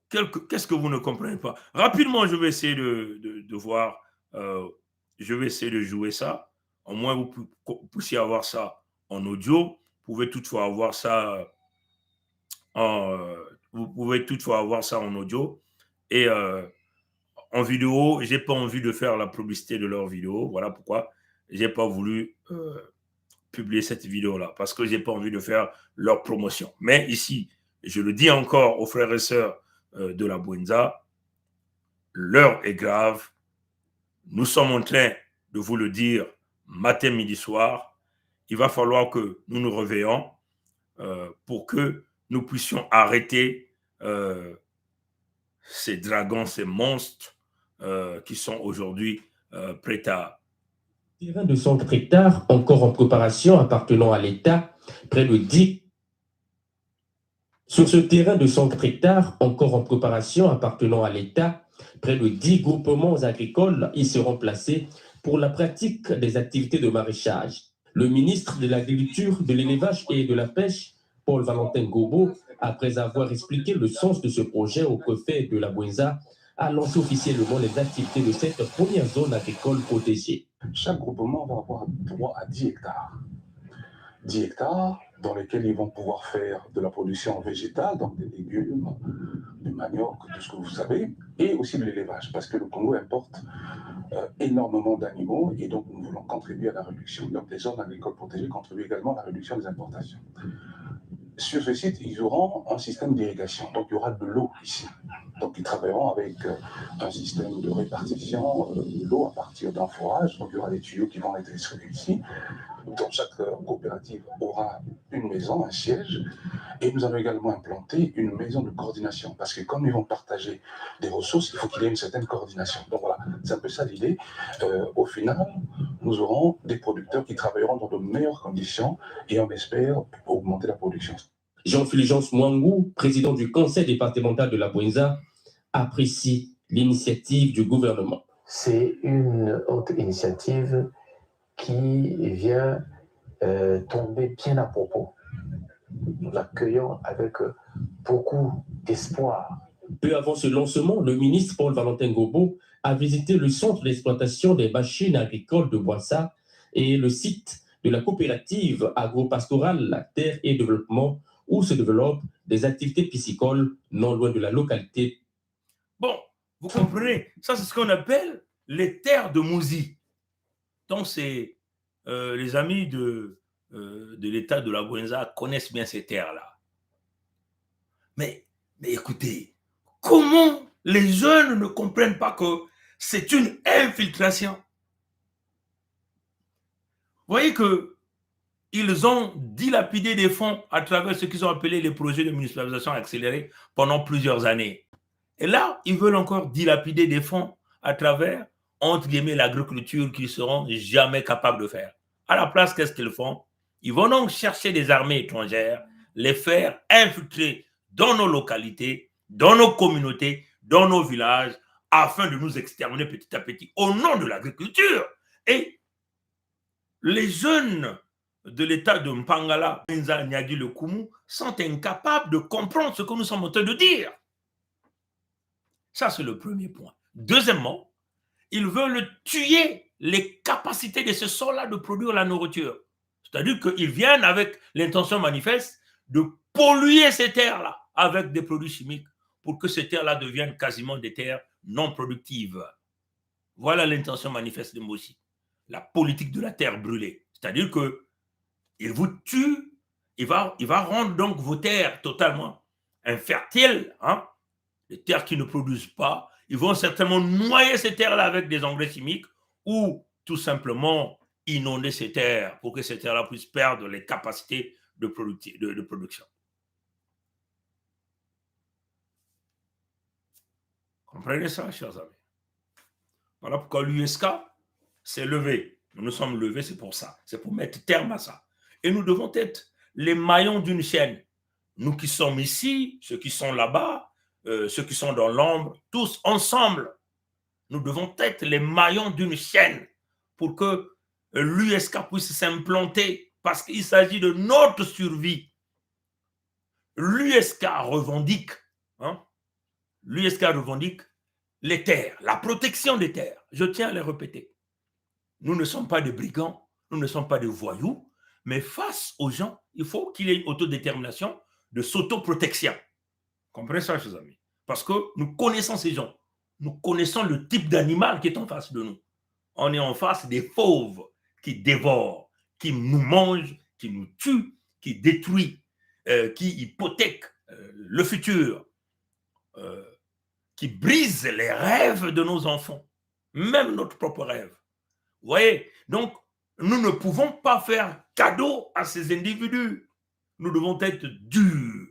Qu'est-ce que vous ne comprenez pas? Rapidement, je vais essayer de voir, je vais essayer de jouer ça. Au moins, vous puissiez avoir ça en audio. Vous pouvez toutefois avoir ça vous pouvez toutefois avoir ça en audio. Et en vidéo, j'ai pas envie de faire la publicité de leur vidéo. Voilà pourquoi j'ai pas voulu publier cette vidéo-là parce que je n'ai pas envie de faire leur promotion. Mais ici, je le dis encore aux frères et sœurs de la Bwenza, l'heure est grave. Nous sommes en train de vous le dire matin, midi, soir. Il va falloir que nous nous réveillons pour que nous puissions arrêter ces dragons, ces monstres qui sont aujourd'hui prêts à... Terrain de 100 hectares encore en préparation appartenant à l'État, près de 10. Sur ce terrain de 100 hectares encore en préparation appartenant à l'État, près de 10 groupements agricoles y seront placés pour la pratique des activités de maraîchage. Le ministre de l'Agriculture, de l'Élevage et de la Pêche, Paul Valentin Gobo, après avoir expliqué le sens de ce projet au préfet de la Bwenza, a lancé officiellement les activités de cette première zone agricole protégée. Chaque groupement va avoir droit à 10 hectares. 10 hectares dans lesquels ils vont pouvoir faire de la production végétale, donc des légumes, du manioc, tout ce que vous savez, et aussi de l'élevage, parce que le Congo importe énormément d'animaux et donc nous voulons contribuer à la réduction. Donc les zones agricoles protégées contribuent également à la réduction des importations. Sur ce site, ils auront un système d'irrigation, donc il y aura de l'eau ici. Donc ils travailleront avec un système de répartition de l'eau à partir d'un forage, donc il y aura des tuyaux qui vont être distribués ici. Donc chaque coopérative aura une maison, un siège, et nous avons également implanté une maison de coordination, parce que comme ils vont partager des ressources, il faut qu'il y ait une certaine coordination. Donc voilà, c'est un peu ça l'idée. Au final, nous aurons des producteurs qui travailleront dans de meilleures conditions, et on espère augmenter la production. Jean-Fulgence Mwangou, président du conseil départemental de la Bwenza, apprécie l'initiative du gouvernement. C'est une autre initiative qui vient tomber bien à propos. Nous l'accueillons avec beaucoup d'espoir. Peu avant ce lancement, le ministre Paul Valentin Gobo a visité le centre d'exploitation des machines agricoles de Boissa et le site de la coopérative agro-pastorale La Terre et Développement, où se développent des activités piscicoles non loin de la localité. Bon, vous comprenez, ça c'est ce qu'on appelle les terres de Mouzi. Donc c'est les amis de l'État de la Bwenza connaissent bien ces terres-là. Mais écoutez, comment les jeunes ne comprennent pas que c'est une infiltration? Vous voyez qu'ils ont dilapidé des fonds à travers ce qu'ils ont appelé les projets de municipalisation accélérée pendant plusieurs années. Et là, ils veulent encore dilapider des fonds à travers, entre guillemets, l'agriculture qu'ils ne seront jamais capables de faire. À la place, qu'est-ce qu'ils font? Ils vont donc chercher des armées étrangères, les faire infiltrer dans nos localités, dans nos communautés, dans nos villages, afin de nous exterminer petit à petit au nom de l'agriculture. Et les jeunes de l'état de Mpangala, Benza, Nyagi, le Kumu, sont incapables de comprendre ce que nous sommes en train de dire. Ça, c'est le premier point. Deuxièmement, ils veulent tuer les capacités de ce sol-là de produire la nourriture. C'est-à-dire qu'ils viennent avec l'intention manifeste de polluer ces terres-là avec des produits chimiques pour que ces terres-là deviennent quasiment des terres non productives. Voilà l'intention manifeste de Mossi. La politique de la terre brûlée. C'est-à-dire qu'il vous tue, il va rendre donc vos terres totalement infertiles, hein? Les terres qui ne produisent pas. Ils vont certainement noyer ces terres-là avec des engrais chimiques ou tout simplement inonder ces terres pour que ces terres-là puissent perdre les capacités de production. Comprenez ça, chers amis? Voilà pourquoi l'USK s'est levé. Nous nous sommes levés, c'est pour ça. C'est pour mettre terme à ça. Et nous devons être les maillons d'une chaîne. Nous qui sommes ici, ceux qui sont là-bas, ceux qui sont dans l'ombre, tous ensemble, nous devons être les maillons d'une chaîne pour que l'USK puisse s'implanter parce qu'il s'agit de notre survie. L'USK revendique, les terres, la protection des terres. Je tiens à les répéter. Nous ne sommes pas des brigands, nous ne sommes pas des voyous, mais face aux gens, il faut qu'il y ait une autodétermination de s'autoprotection. Comprenez ça, chers amis? Parce que nous connaissons ces gens. Nous connaissons le type d'animal qui est en face de nous. On est en face des fauves qui dévorent, qui nous mange, qui nous tue, qui détruit, qui hypothèque le futur, qui brise les rêves de nos enfants, même notre propre rêve. Vous voyez? Donc, nous ne pouvons pas faire cadeau à ces individus. Nous devons être durs,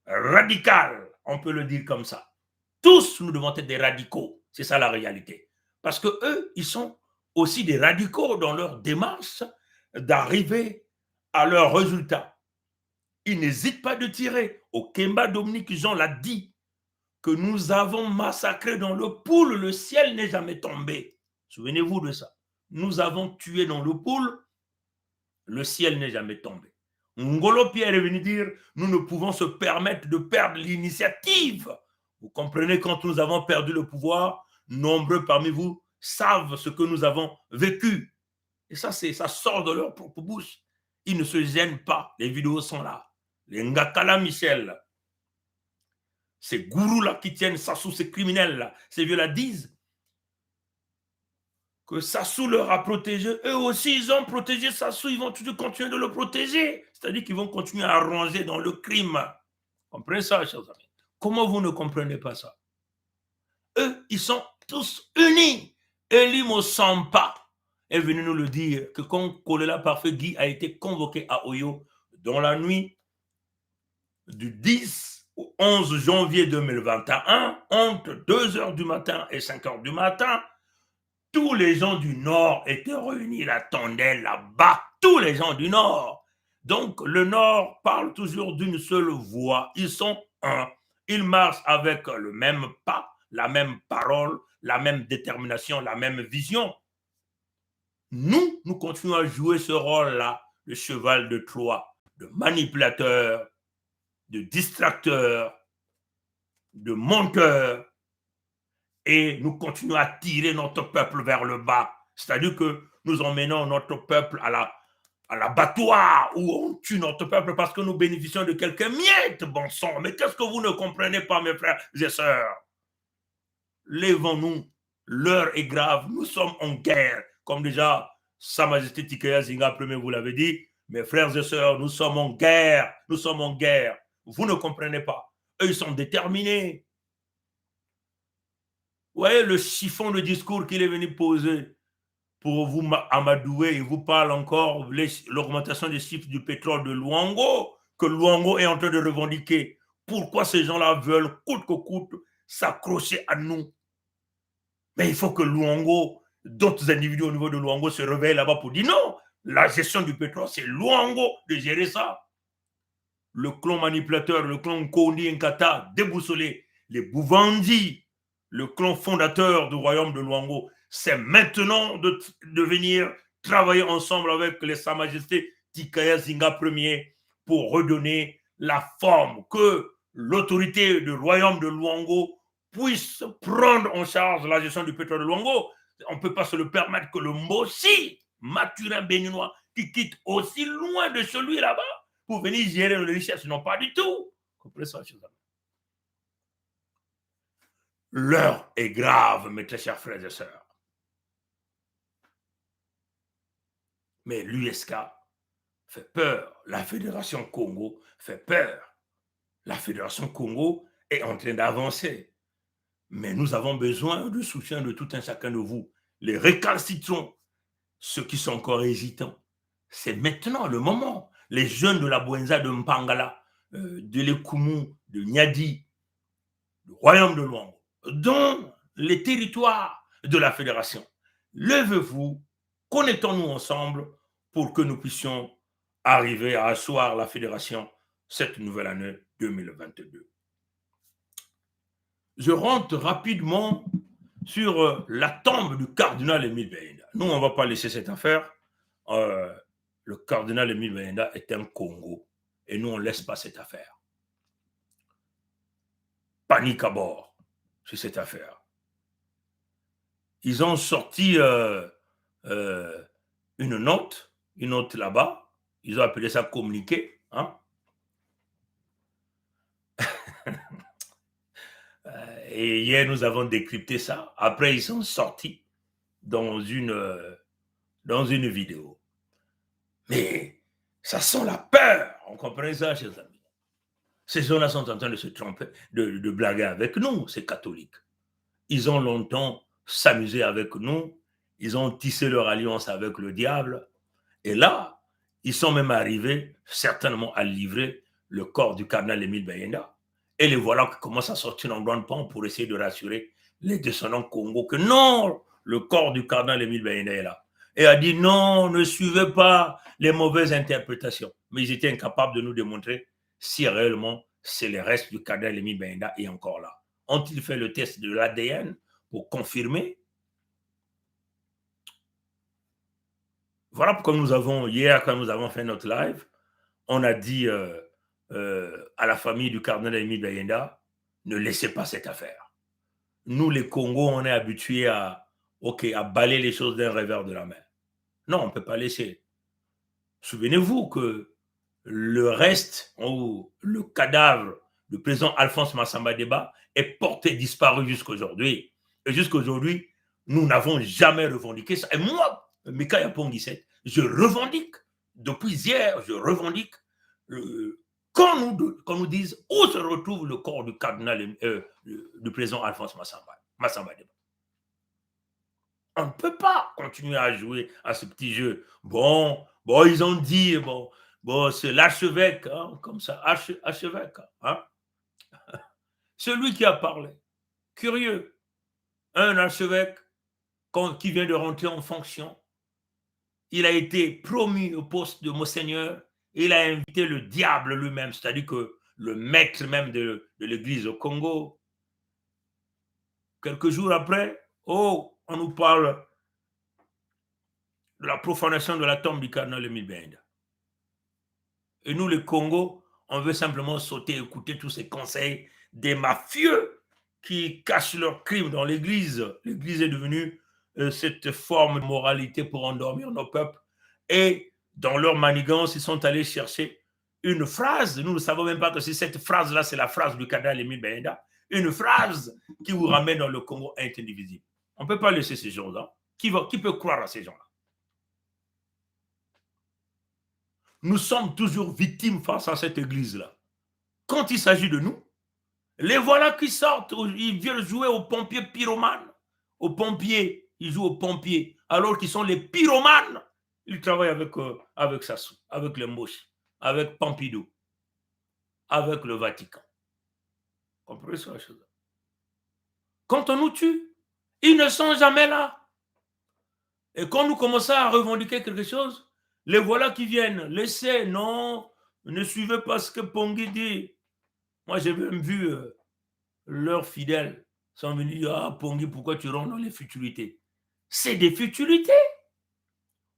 radicaux, on peut le dire comme ça. Tous, nous devons être des radicaux. C'est ça la réalité. Parce que eux, ils sont aussi des radicaux dans leur démarche d'arriver à leurs résultats. Ils n'hésitent pas de tirer. Okemba Dominique Jean l'a dit, que nous avons massacré dans le pool, le ciel n'est jamais tombé. Souvenez-vous de ça. Nous avons tué dans le pool, le ciel n'est jamais tombé. Ngolo Pierre est venu dire, nous ne pouvons se permettre de perdre l'initiative. Vous comprenez, quand nous avons perdu le pouvoir, nombreux parmi vous savent ce que nous avons vécu. Et ça sort de leur propre bouche. Ils ne se gênent pas. Les vidéos sont là. Les Ngakala Michel, ces gourous-là qui tiennent Sassou, ces criminels-là, ces vieux-là disent que Sassou leur a protégé. Eux aussi, ils ont protégé Sassou. Ils vont toujours continuer de le protéger. C'est-à-dire qu'ils vont continuer à ranger dans le crime. Comprenez ça, chers amis? Comment vous ne comprenez pas ça? Eux, ils sont tous unis. Elie Mosampa est venu nous le dire que quand Kolela Parfait Guy a été convoqué à Oyo dans la nuit du 10 au 11 janvier 2021, entre 2h du matin et 5h du matin, tous les gens du Nord étaient réunis, ils attendaient là-bas, tous les gens du Nord. Donc, le Nord parle toujours d'une seule voix. Ils sont un. Ils marchent avec le même pas, la même parole, la même détermination, la même vision. Nous continuons à jouer ce rôle-là, le cheval de Troie, de manipulateur, de distracteur, de menteur, et nous continuons à tirer notre peuple vers le bas. C'est-à-dire que nous emmenons notre peuple à l'abattoir où on tue notre peuple parce que nous bénéficions de quelques miettes, bon sang. Mais qu'est-ce que vous ne comprenez pas, mes frères et sœurs? Lèvons-nous, l'heure est grave, nous sommes en guerre. Comme déjà Sa Majesté Tikaya Zinga Premier vous l'avez dit, mes frères et sœurs, nous sommes en guerre, nous sommes en guerre. Vous ne comprenez pas. Eux, ils sont déterminés. Vous voyez le chiffon de discours qu'il est venu poser pour vous amadouer, il vous parle encore de l'augmentation des chiffres du pétrole de Luango, que Luango est en train de revendiquer. Pourquoi ces gens-là veulent, coûte que coûte, s'accrocher à nous? Mais il faut que Luango, d'autres individus au niveau de Luango se réveillent là-bas pour dire non, la gestion du pétrole, c'est Luango de gérer ça. Le clan manipulateur, le clan Kondi Nkata, déboussolé, les Bouvandi, le clan fondateur du royaume de Luango, c'est maintenant de venir travailler ensemble avec les Sa Majesté Tikaya Zinga Premier pour redonner la forme, que l'autorité du royaume de Luango puisse prendre en charge la gestion du pétrole de Luango. On ne peut pas se le permettre que le Mossi, Mathurin béninois, qui quitte aussi loin de celui là-bas pour venir gérer les richesses. Non, pas du tout. Comprenez ça, chers amis. L'heure est grave, mes très chers frères et sœurs. Mais l'USK fait peur. La Fédération Congo fait peur. La Fédération Congo est en train d'avancer. Mais nous avons besoin du soutien de tout un chacun de vous. Les récalcitrants, ceux qui sont encore hésitants, c'est maintenant le moment. Les jeunes de la Bouenza, de Mpangala, de l'Ekumu, de Nyadi, du royaume de Luango, dans les territoires de la Fédération. Levez-vous, connectons-nous ensemble pour que nous puissions arriver à asseoir la Fédération cette nouvelle année 2022. Je rentre rapidement sur la tombe du cardinal Émile Bayenda. Nous, on ne va pas laisser cette affaire. Le cardinal Émile Bayenda est un Congo et nous, on ne laisse pas cette affaire. Panique à bord sur cette affaire. Ils ont sorti une note là-bas. Ils ont appelé ça communiqué. Hein? Et hier, nous avons décrypté ça. Après, ils sont sortis dans une vidéo. Mais ça sent la peur. On comprend ça, chers amis. Ces gens-là sont en train de se tromper, de blaguer avec nous, ces catholiques. Ils ont longtemps s'amusé avec nous. Ils ont tissé leur alliance avec le diable. Et là, ils sont même arrivés certainement à livrer le corps du cardinal Émile Bayenda. Et les voilà qui commencent à sortir en grande pompe pour essayer de rassurer les descendants Congo que non, le corps du cardinal Émile Bayenda est là. Et a dit non, ne suivez pas les mauvaises interprétations. Mais ils étaient incapables de nous démontrer si réellement c'est le reste du cardinal Émile Bayenda est encore là. Ont-ils fait le test de l'ADN pour confirmer? Voilà pourquoi nous avons, hier, quand nous avons fait notre live, on a dit à la famille du cardinal Émile Bayenda, ne laissez pas cette affaire. Nous, les Congos, on est habitués à balayer les choses d'un revers de la main. Non, on ne peut pas laisser. Souvenez-vous que le reste, ou le cadavre du président Alphonse Massamba Deba est porté disparu jusqu'à aujourd'hui. Et jusqu'à aujourd'hui, nous n'avons jamais revendiqué ça. Et moi, Mika Yapong-Guisset, je revendique, depuis hier, je revendique qu'on nous dise où se retrouve le corps du cardinal du président Alphonse Massamba Deba. On ne peut pas continuer à jouer à ce petit jeu. Bon, ils ont dit, c'est l'archevêque, hein, comme ça, archevêque. Hein? Celui qui a parlé. Curieux. Un archevêque qui vient de rentrer en fonction. Il a été promu au poste de monseigneur. Il a invité le diable lui-même, c'est-à-dire que le maître même de l'église au Congo. Quelques jours après, on nous parle de la profanation de la tombe du cardinal Émile Bayenda. Et nous, les Congos, on veut simplement sauter, écouter tous ces conseils des mafieux qui cachent leurs crimes dans l'église. L'église est devenue cette forme de moralité pour endormir nos peuples. Et dans leur manigance, ils sont allés chercher une phrase. Nous ne savons même pas que si cette phrase-là, c'est la phrase du cardinal Émile Bayenda. Une phrase qui vous ramène dans le Congo indivisible. On ne peut pas laisser ces gens-là. Qui peut croire à ces gens-là? Nous sommes toujours victimes face à cette église-là. Quand il s'agit de nous, les voilà qui sortent, ils viennent jouer aux pompiers pyromanes. Aux pompiers, ils jouent aux pompiers, alors qu'ils sont les pyromanes. Ils travaillent avec Sassou, avec les Mboshi, avec Pompidou, avec le Vatican. Comprenez ça, la chose? Quand on nous tue, ils ne sont jamais là. Et quand nous commençons à revendiquer quelque chose, les voilà qui viennent. Laissez, non, ne suivez pas ce que Pongui dit. Moi, j'ai même vu leurs fidèles sont venus dire, ah, Pongui, pourquoi tu rentres dans les futilités? C'est des futilités.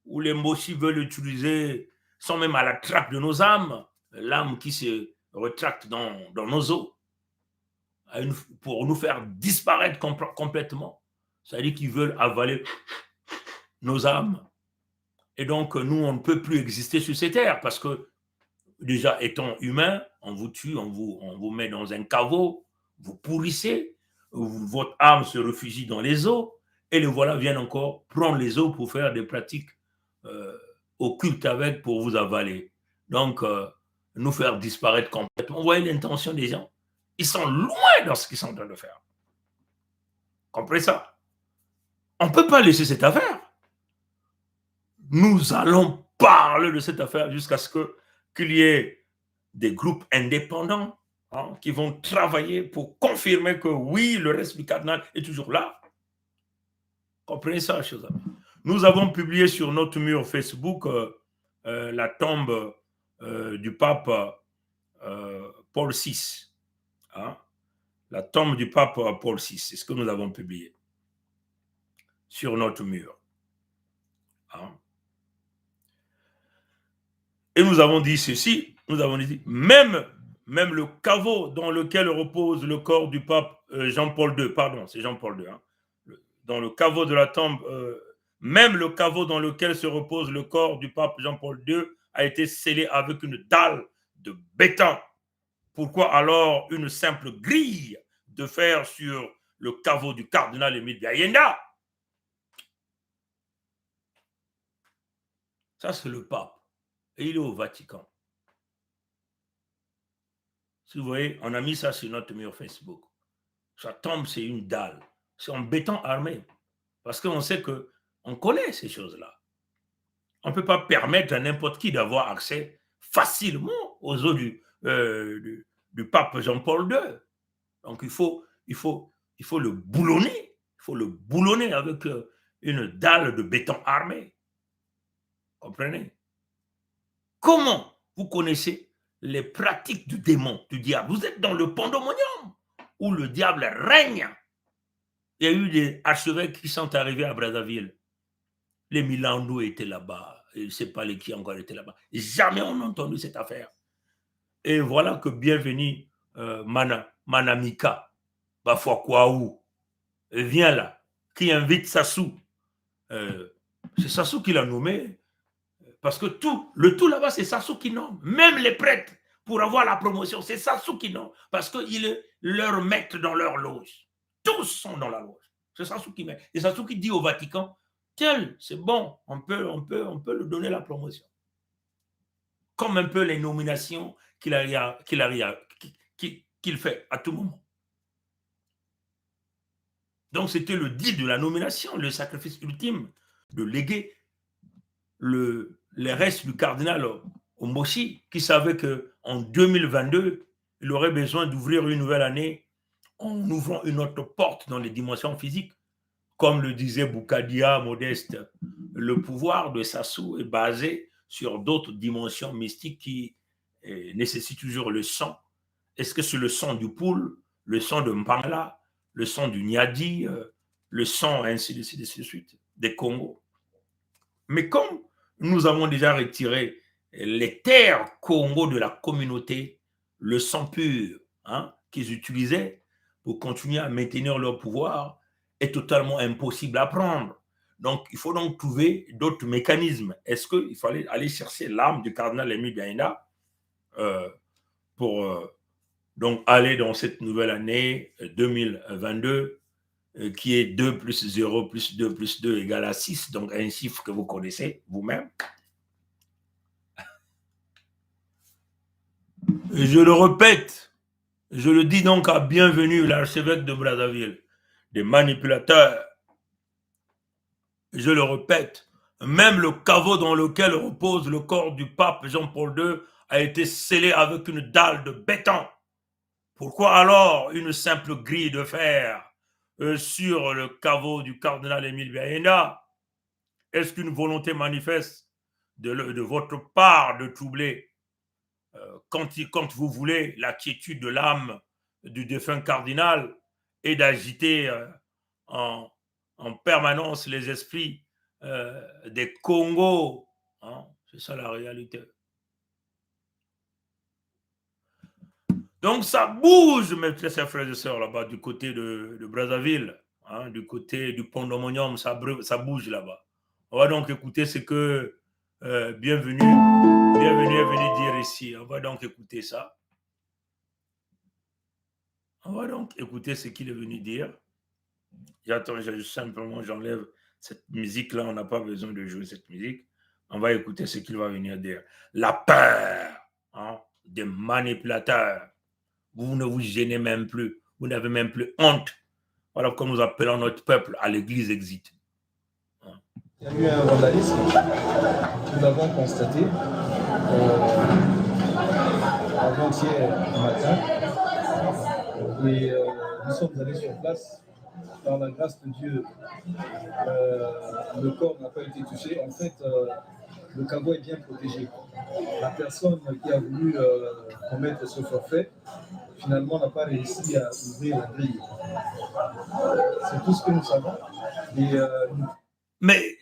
Où les Moshi veulent utiliser, sont même à la trappe de nos âmes, l'âme qui se retracte dans nos os, pour nous faire disparaître complètement. C'est-à-dire qu'ils veulent avaler nos âmes. Et donc, nous, on ne peut plus exister sur ces terres parce que, déjà, étant humain, on vous tue, on vous met dans un caveau, vous pourrissez, votre âme se réfugie dans les eaux, et les voilà viennent encore prendre les eaux pour faire des pratiques occultes avec, pour vous avaler. Donc, nous faire disparaître complètement. Vous voyez l'intention des gens? Ils sont loin dans ce qu'ils sont en train de faire. Comprenez ça? On ne peut pas laisser cette affaire. Nous allons parler de cette affaire jusqu'à ce qu'il y ait des groupes indépendants qui vont travailler pour confirmer que oui, le reste du cardinal est toujours là. Comprenez ça, chers amis. Nous avons publié sur notre mur Facebook la tombe du pape Paul VI. Hein? La tombe du pape Paul VI, c'est ce que nous avons publié sur notre mur. Hein? Et nous avons dit ceci, nous avons dit, même le caveau dans lequel repose le corps du pape Jean-Paul II, pardon, c'est Jean-Paul II, hein, dans le caveau de la tombe, même le caveau dans lequel se repose le corps du pape Jean-Paul II a été scellé avec une dalle de béton. Pourquoi alors une simple grille de fer sur le caveau du cardinal Émile Bayenda? Ça, c'est le pape. Et il est au Vatican. Si vous voyez, on a mis ça sur notre mur Facebook. Ça tombe, c'est une dalle. C'est en béton armé. Parce qu'on sait qu'on connaît ces choses-là. On ne peut pas permettre à n'importe qui d'avoir accès facilement aux eaux du pape Jean-Paul II. Donc il faut le boulonner. Il faut le boulonner avec une dalle de béton armé. Comprenez? Comment vous connaissez les pratiques du démon, du diable? Vous êtes dans le pandémonium où le diable règne. Il y a eu des archevêques qui sont arrivés à Brazzaville. Les Milando étaient là-bas. Je ne sais pas les qui encore étaient là-bas. Jamais on n'a entendu cette affaire. Et voilà que bienvenue Manamika, Bafuakwaou, vient là, qui invite Sassou. C'est Sassou qui l'a nommé. Parce que le tout là-bas, c'est Sassou qui nomme. Même les prêtres, pour avoir la promotion, c'est Sassou qui nomme. Parce qu'il est leur maître dans leur loge. Tous sont dans la loge. C'est Sassou qui met. Et Sassou qui dit au Vatican, tel, c'est bon, on peut lui donner la promotion. Comme un peu les nominations qu'il fait à tout moment. Donc c'était le dit de la nomination, le sacrifice ultime, de léguer les restes du cardinal au Moshi, qui savait qu'en 2022, il aurait besoin d'ouvrir une nouvelle année en ouvrant une autre porte dans les dimensions physiques. Comme le disait Boukadia Modeste, le pouvoir de Sassou est basé sur d'autres dimensions mystiques qui nécessitent toujours le sang. Est-ce que c'est le sang du poule, le sang de Mpangala, le sang du Nyadi, le sang ainsi de suite, des Congos? Mais comme nous avons déjà retiré les terres Congo de la communauté, le sang pur qu'ils utilisaient pour continuer à maintenir leur pouvoir est totalement impossible à prendre. Donc, il faut donc trouver d'autres mécanismes. Est-ce qu'il fallait aller chercher l'âme du cardinal Émile Biaïna pour donc aller dans cette nouvelle année 2022 qui est 2 plus 0 plus 2 plus 2 égale à 6, donc un chiffre que vous connaissez vous-même. Je le répète, je le dis donc à bienvenue l'archevêque de Brazzaville, des manipulateurs. Je le répète, même le caveau dans lequel repose le corps du pape Jean-Paul II a été scellé avec une dalle de béton. Pourquoi alors une simple grille de fer sur le caveau du cardinal Émile Biaïna? Est-ce qu'une volonté manifeste de votre part de troubler quand vous voulez la quiétude de l'âme du défunt cardinal et d'agiter en permanence les esprits des Congos, c'est ça la réalité. Donc ça bouge, mes chers frères et sœurs, là-bas du côté de Brazzaville, du côté du Pandémonium, ça bouge là-bas. On va donc écouter ce que bienvenue est venu dire ici. On va donc écouter ça. On va donc écouter ce qu'il est venu dire. Simplement, j'enlève cette musique-là. On n'a pas besoin de jouer cette musique. On va écouter ce qu'il va venir dire. La peur des manipulateurs. Vous ne vous gênez même plus. Vous n'avez même plus honte. Voilà comme nous appelons notre peuple à l'église exit. Il y a eu un vandalisme, nous l'avons constaté avant-hier matin et nous sommes allés sur place. Par la grâce de Dieu, le corps n'a pas été touché. En fait, le caveau est bien protégé. La personne qui a voulu commettre ce forfait, finalement, n'a pas réussi à ouvrir la grille. C'est tout ce que nous savons. Mais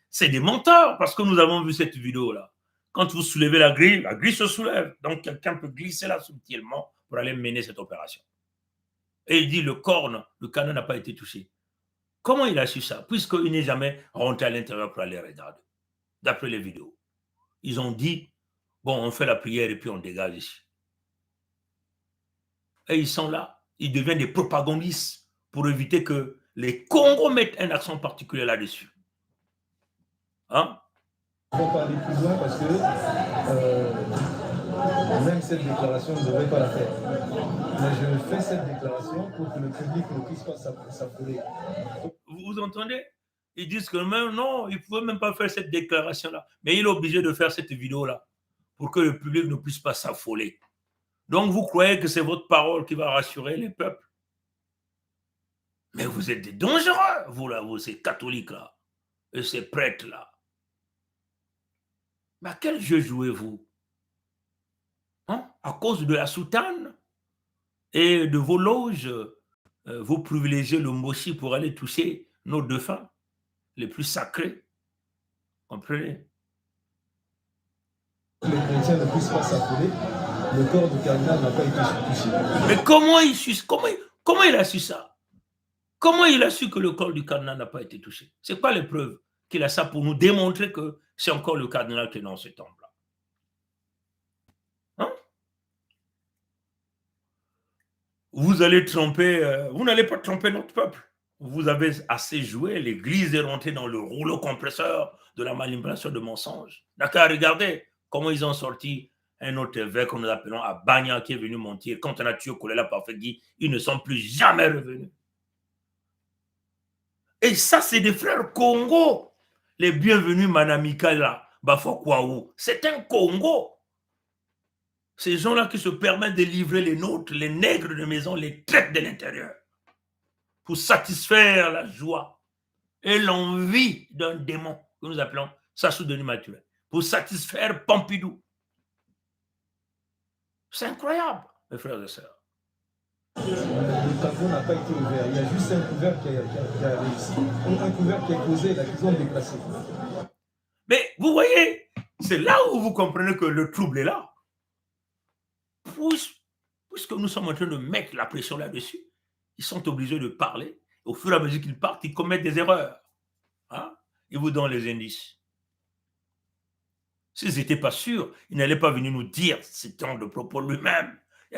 c'est des menteurs, parce que nous avons vu cette vidéo-là. Quand vous soulevez la grille se soulève. Donc, quelqu'un peut glisser là subtilement pour aller mener cette opération. Et il dit le canon n'a pas été touché. Comment il a su ça? Puisqu'il n'est jamais rentré à l'intérieur pour aller regarder. D'après les vidéos. Ils ont dit, bon, on fait la prière et puis on dégage ici. Et ils sont là. Ils deviennent des propagandistes pour éviter que les Congos mettent un accent particulier là-dessus. vont pas aller plus loin parce que même cette déclaration, je ne devrais pas la faire. Mais je fais cette déclaration pour que le public ne puisse pas s'affoler. Vous entendez? Ils disent que même non, il ne pouvait même pas faire cette déclaration-là. Mais il est obligé de faire cette vidéo-là pour que le public ne puisse pas s'affoler. Donc vous croyez que c'est votre parole qui va rassurer les peuples? Mais vous êtes des dangereux, vous là, vous, ces catholiques-là, et ces prêtres-là. Mais à quel jeu jouez-vous? Hein? À cause de la soutane et de vos loges, vous privilégiez le mochi pour aller toucher nos défunts les plus sacrés. Comprenez? Les chrétiens ne puissent pas s'affoler. Le corps du cardinal n'a pas été touché. Mais comment il a su ça? Comment il a su que le corps du cardinal n'a pas été touché? C'est quoi les preuves qu'il a ça pour nous démontrer que c'est encore le cardinal qui est dans ce temple-là? Hein? Vous allez tromper, vous n'allez pas tromper notre peuple. Vous avez assez joué, l'Église est rentrée dans le rouleau compresseur de la manipulation de mensonges. D'accord, regardez comment ils ont sorti un autre évêque que nous appelons Abagna qui est venu mentir. Quand on a tué Kolela Parfegui, ils ne sont plus jamais revenus. Et ça, c'est des frères Congo. Les bienvenus Manamika là, Bafokwaou. C'est un Congo. Ces gens-là qui se permettent de livrer les nôtres, les nègres de maison, les traites de l'intérieur, pour satisfaire la joie et l'envie d'un démon que nous appelons Sassou Denis Maturel, pour satisfaire Pompidou. C'est incroyable, mes frères et sœurs. Le tableau n'a pas été ouvert. Il y a juste un couvert qui a réussi. Un couvert qui est posé, là, qu'ils ont déplacé. Mais vous voyez, c'est là où vous comprenez que le trouble est là. Puisque nous sommes en train de mettre la pression là-dessus, ils sont obligés de parler. Au fur et à mesure qu'ils partent, ils commettent des erreurs. Hein? Ils vous donnent les indices. S'ils n'étaient pas sûrs, ils n'allaient pas venir nous dire ce genre de propos lui-même. Il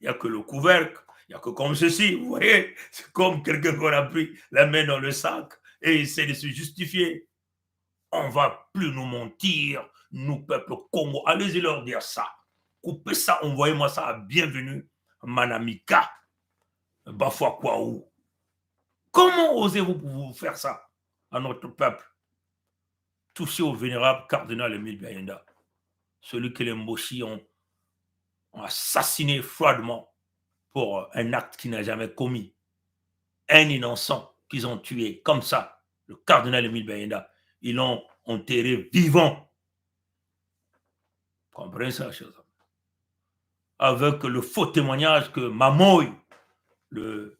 n'y a que le couvercle, il n'y a que comme ceci, vous voyez, c'est comme quelqu'un qu'on a pris la main dans le sac et essaie de se justifier. On ne va plus nous mentir, nous, peuple Congo. Allez-y leur dire ça. Coupez ça, envoyez-moi ça à Bienvenue, Manamika, Bafouakwaou. Comment osez-vous vous faire ça à notre peuple? Touché au vénérable cardinal Émile Bayenda, celui que les Mboshi ont assassiné froidement pour un acte qu'il n'a jamais commis. Un innocent qu'ils ont tué, comme ça, le cardinal Émile Bayenda, ils l'ont enterré vivant. Vous comprenez ça, chers amis? Avec le faux témoignage que Mamoy, le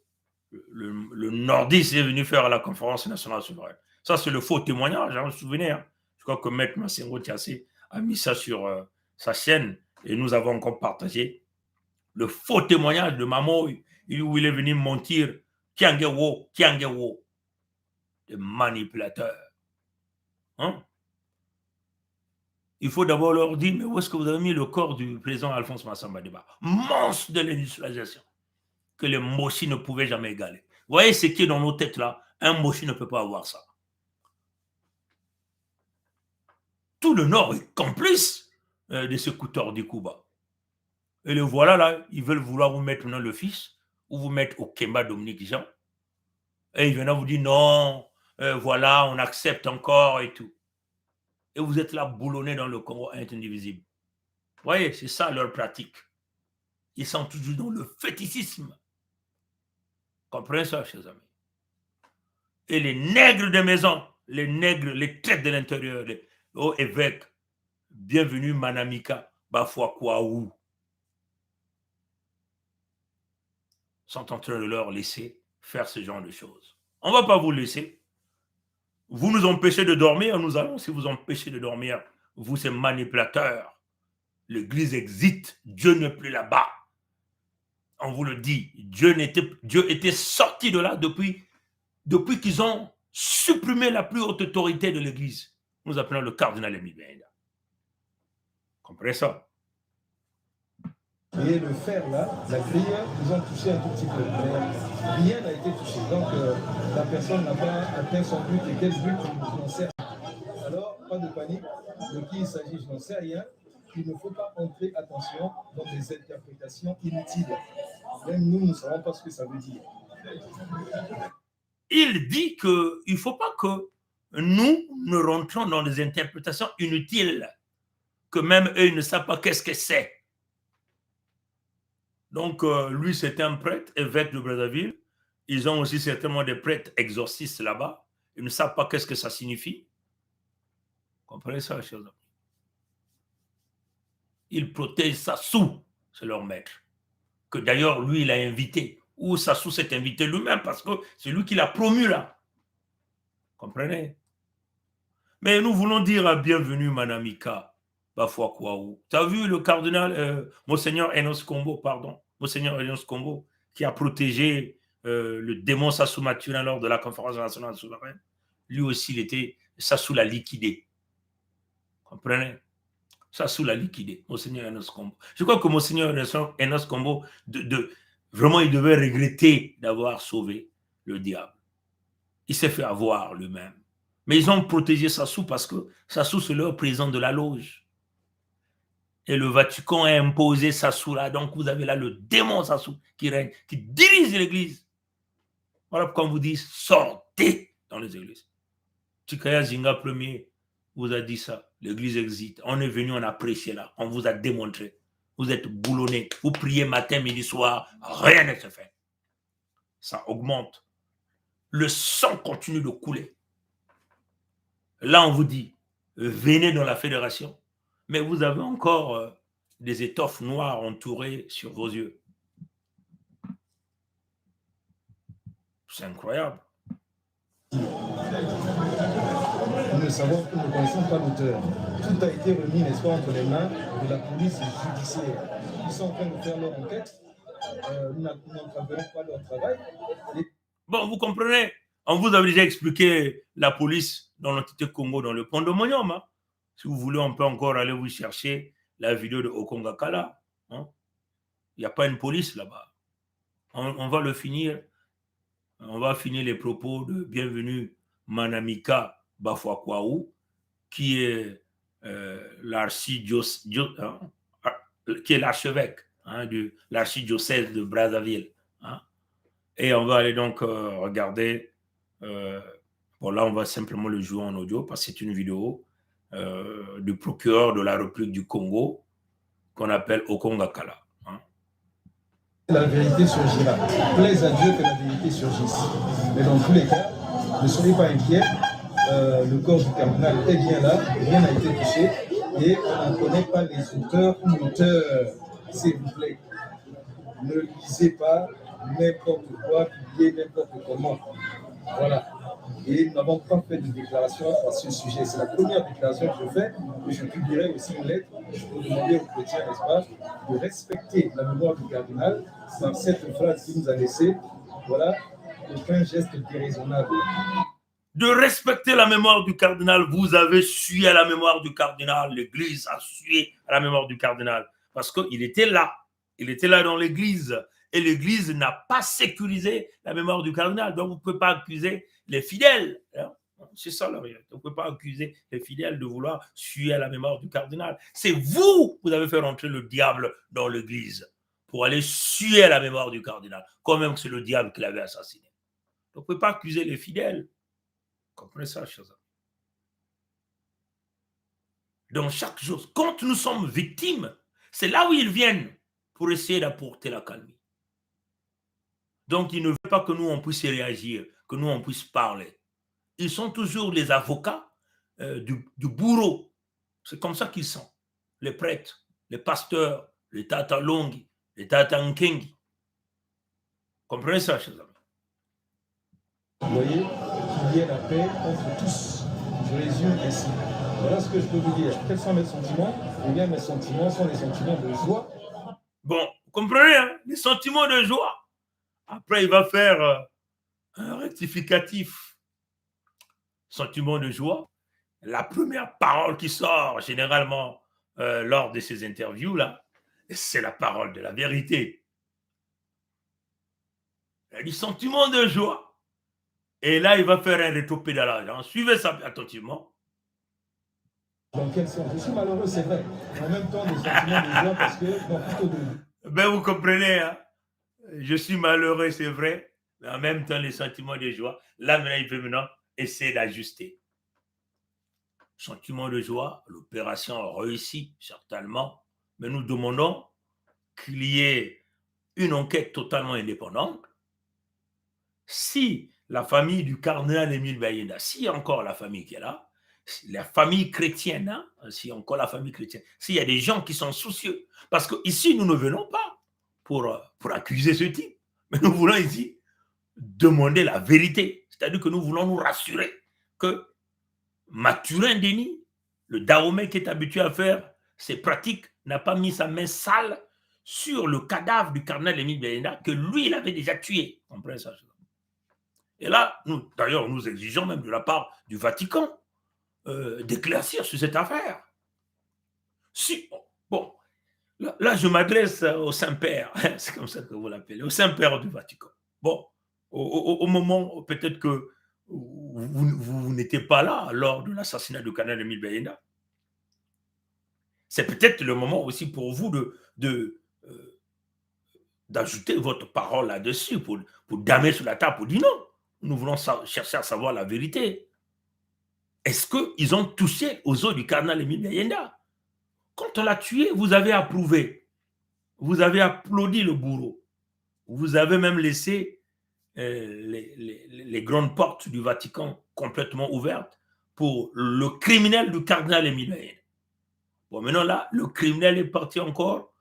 nordiste, est venu faire à la conférence nationale souveraine. Ça, c'est le faux témoignage, hein, vous vous souvenez. Hein? Je crois que Maître Massengo Tiassé a mis ça sur sa chaîne et nous avons encore partagé le faux témoignage de Mamoy, où il est venu mentir, Kiangewo, des manipulateurs. Hein? Il faut d'abord leur dire, mais où est-ce que vous avez mis le corps du président Alphonse Massamba Deba? Monstre de l'industrialisation, que les Moshi ne pouvaient jamais égaler. Vous voyez ce qui est dans nos têtes là? Un Moshi ne peut pas avoir ça. Tout le Nord est complice de ce couteur du Cuba. Et le voilà là, ils veulent vouloir vous mettre maintenant le fils, ou vous mettre au Kemba Dominique Jean. Et ils viennent vous dire non, voilà, on accepte encore et tout. Et vous êtes là boulonnés dans le Congo indivisible. Vous voyez, c'est ça leur pratique. Ils sont toujours dans le fétichisme. Comprenez ça, chers amis. Et les nègres de maison, les nègres, les traites de l'intérieur, les hauts évêques, Bienvenue Manamika, Bafouakwaou, sont en train de leur laisser faire ce genre de choses. On ne va pas vous laisser. Vous nous empêchez de dormir, nous allons aussi vous empêcher de dormir. Vous, ces manipulateurs. L'église existe, Dieu n'est plus là-bas. On vous le dit, Dieu était sorti de là depuis qu'ils ont supprimé la plus haute autorité de l'église. Nous appelons le cardinal Émile Bayenda. Comprenez ça? Et le fer là, la grille, ils ont touché un tout petit peu. Mais rien n'a été touché. Donc la personne n'a pas atteint son but. Et quel but ils ont servi? Alors, pas de panique. De qui il s'agit, je n'en sais rien. Il ne faut pas entrer, attention, dans des interprétations inutiles. Même nous ne savons pas ce que ça veut dire. Il dit qu'il ne faut pas que nous ne rentrons dans des interprétations inutiles, que même eux ils ne savent pas qu'est-ce que c'est. Donc, lui, c'est un prêtre, évêque de Brazzaville. Ils ont aussi certainement des prêtres exorcistes là-bas. Ils ne savent pas qu'est-ce que ça signifie. Vous comprenez ça, chers amis? Ils protègent Sassou, c'est leur maître. Que d'ailleurs, lui, il a invité. Ou Sassou s'est invité lui-même parce que c'est lui qui l'a promu là. Vous comprenez? Mais nous voulons dire bienvenue, Manamika, Bafwa Kouaou. Tu as vu le cardinal, Monseigneur Enos Kombo, pardon, Monseigneur Enos Kombo, qui a protégé le démon Sassou Maturin lors de la conférence nationale souveraine. Lui aussi, Sassou l'a liquidé. Vous comprenez? Sassou l'a liquidé, Monseigneur Enos Kombo. Je crois que Monseigneur Enos Kombo, vraiment, il devait regretter d'avoir sauvé le diable. Il s'est fait avoir lui-même. Mais ils ont protégé Sassou parce que Sassou, c'est leur président de la loge. Et le Vatican a imposé Sassou là. Donc, vous avez là le démon Sassou qui règne, qui dirige l'église. Voilà pourquoi on vous dit, sortez dans les églises. Tikaya Zinga Ier vous a dit ça. L'église existe. On est venu, on a prêché là. On vous a démontré. Vous êtes boulonnés. Vous priez matin, midi, soir. Rien ne se fait. Ça augmente. Le sang continue de couler. Là, on vous dit, venez dans la fédération. Mais vous avez encore des étoffes noires entourées sur vos yeux. C'est incroyable. Nous ne savons, nous ne connaissons pas l'auteur. Tout a été remis, n'est-ce pas, entre les mains de la police judiciaire. Ils sont en train de faire leur enquête. Nous n'entraverons pas leur travail. Bon, vous comprenez, on vous avait déjà expliqué la police dans l'entité Congo, dans le pandemonium. Hein. Si vous voulez, on peut encore aller vous chercher la vidéo de Okonga Kala. Hein. Il n'y a pas une police là-bas. On va le finir. On va finir les propos de bienvenue Manamika Bafwa Kouaou, qui est l'archevêque de l'archidiocèse de Brazzaville. Hein. Et on va aller donc regarder. Bon, là, on va simplement le jouer en audio parce que c'est une vidéo du procureur de la République du Congo qu'on appelle Okonga Kala. Hein. La vérité surgira. Plaise à Dieu que la vérité surgisse. Mais dans tous les cas, ne soyez pas inquiets. Le corps du cardinal est bien là, rien n'a été touché. Et on ne connaît pas les auteurs ou l'auteur, s'il vous plaît. Ne lisez pas n'importe quoi, publiez n'importe comment. Voilà. Et nous n'avons pas fait de déclaration à ce sujet. C'est la première déclaration que je fais. Et je publierai aussi une lettre pour demander aux chrétiens, n'est-ce pas, de respecter la mémoire du cardinal dans cette phrase qu'il nous a laissée. Voilà, aucun geste déraisonnable. De respecter la mémoire du cardinal. Vous avez sué à la mémoire du cardinal. L'église a sué à la mémoire du cardinal. Parce qu'il était là. Il était là dans l'église. Et l'église n'a pas sécurisé la mémoire du cardinal. Donc, vous ne pouvez pas accuser les fidèles. Hein? C'est ça la réalité. Vous ne pouvez pas accuser les fidèles de vouloir suer à la mémoire du cardinal. C'est vous qui avez fait rentrer le diable dans l'église pour aller suer à la mémoire du cardinal. Quand même que c'est le diable qui l'avait assassiné. Donc, vous ne pouvez pas accuser les fidèles. Comprenez ça, chers amis. Dans chaque chose, quand nous sommes victimes, c'est là où ils viennent pour essayer d'apporter la calmie. Donc, ils ne veulent pas que nous, on puisse réagir, que nous, on puisse parler. Ils sont toujours les avocats du bourreau. C'est comme ça qu'ils sont. Les prêtres, les pasteurs, les Tata Longi, les Tata Nkengi. Comprenez ça, chers amis. Vous voyez, qu'il y ait la paix entre tous. Je résume ainsi. Voilà ce que je peux vous dire. Quels sont mes sentiments? Eh bien, mes sentiments sont les sentiments de joie. Bon, vous comprenez, hein? Les sentiments de joie. Après, il va faire un rectificatif. Sentiment de joie. La première parole qui sort généralement lors de ces interviews-là, c'est la parole de la vérité. Il a dit sentiment de joie. Et là, il va faire un rétropédalage. Hein. Suivez ça attentivement. dans quel sens? Je suis malheureux, c'est vrai. En même temps, des sentiments de joie parce que, non, plutôt de... Ben, vous comprenez, hein? Je suis malheureux, c'est vrai, mais en même temps, les sentiments de joie. Là, maintenant, il peut maintenant essayer d'ajuster. Sentiment de joie, l'opération réussit certainement, mais nous demandons qu'il y ait une enquête totalement indépendante. Si la famille du cardinal Émile Bayenda, si encore la famille qui est là, la famille chrétienne, hein, si encore la famille chrétienne, s'il y a des gens qui sont soucieux, parce qu'ici, nous ne venons pas pour accuser ce type, mais nous voulons ici demander la vérité, c'est-à-dire que nous voulons nous rassurer que Mathurin Denis, le Dahomey qui est habitué à faire ces pratiques, n'a pas mis sa main sale sur le cadavre du cardinal Émile Bayenda que lui, il avait déjà tué. Comprenez ça? Et là, d'ailleurs, nous exigeons même de la part du Vatican d'éclaircir sur cette affaire. Si, bon, là, je m'adresse au Saint-Père, c'est comme ça que vous l'appelez, au Saint-Père du Vatican. Bon, au moment, peut-être que vous n'étiez pas là lors de l'assassinat du cardinal Émile Bayenda. C'est peut-être le moment aussi pour vous d'ajouter votre parole là-dessus, pour damer sur la table, pour dire non, nous voulons chercher à savoir la vérité. Est-ce qu'ils ont touché aux os du cardinal Émile Bayenda? Quand on l'a tué, vous avez approuvé, vous avez applaudi le bourreau, vous avez même laissé les grandes portes du Vatican complètement ouvertes pour le criminel du cardinal Émile Bayenda. Bon, maintenant là, le criminel est parti encore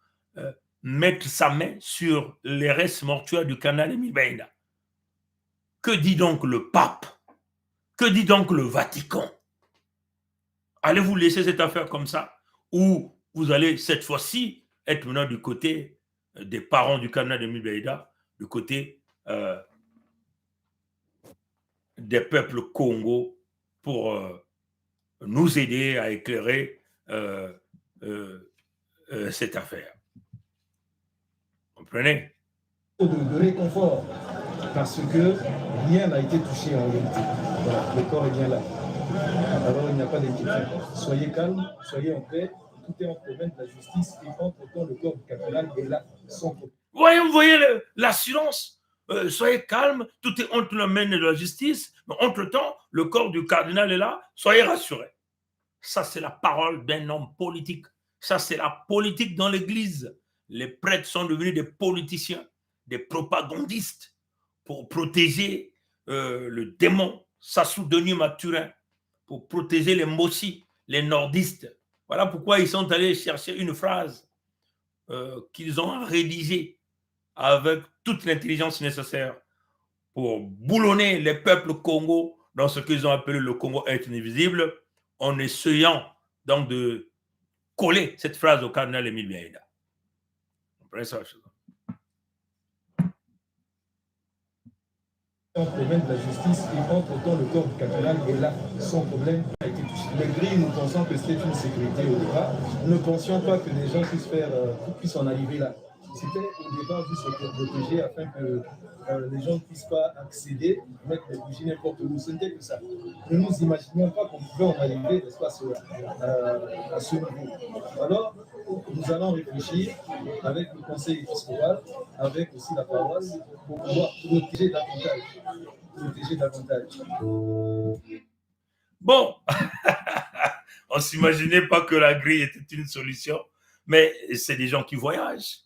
mettre sa main sur les restes mortuaires du cardinal Émile Bayenda. Que dit donc le pape? Que dit donc le Vatican? Allez-vous laisser cette affaire comme ça? Ou vous allez cette fois-ci être maintenant du côté des parents du cardinal Émile Bayenda, du côté des peuples Congo pour nous aider à éclairer cette affaire? Comprenez? De réconfort, parce que rien n'a été touché en réalité. Voilà, le corps est bien là. Alors il n'y a pas d'inquiétude. Soyez calme, soyez en paix. Tout est entre les mains de la justice et entre temps le corps du cardinal est là sans problème. Vous voyez l'assurance. Soyez calme, tout est entre les mains de la justice, mais entre-temps, le corps du cardinal est là, soyez rassurés. Ça, c'est la parole d'un homme politique. Ça, c'est la politique dans l'Église. Les prêtres sont devenus des politiciens, des propagandistes pour protéger le démon Sassou Denis Mathurin, pour protéger les Mossi, les nordistes. Voilà pourquoi ils sont allés chercher une phrase qu'ils ont rédigée avec toute l'intelligence nécessaire pour boulonner les peuples Congo dans ce qu'ils ont appelé le Congo indivisible, en essayant donc de coller cette phrase au cardinal Émile Bayenda. Vous comprenez ça? Entre les mains de la justice et entre-temps le corps du cardinal est là sans problème, a été touché. Les grilles, nous pensons que c'était une sécurité au départ. Nous ne pensions pas que les gens puissent en arriver là. C'était au départ juste pour protéger afin que les gens ne puissent pas accéder, mettre les bougies n'importe où. Ce n'était que ça. Nous ne nous imaginions pas qu'on pouvait en arriver, n'est-ce pas, à ce niveau. Alors, nous allons réfléchir avec le conseil épiscopal, avec aussi la paroisse, pour pouvoir protéger davantage. Bon, on ne s'imaginait pas que la grille était une solution, mais c'est des gens qui voyagent.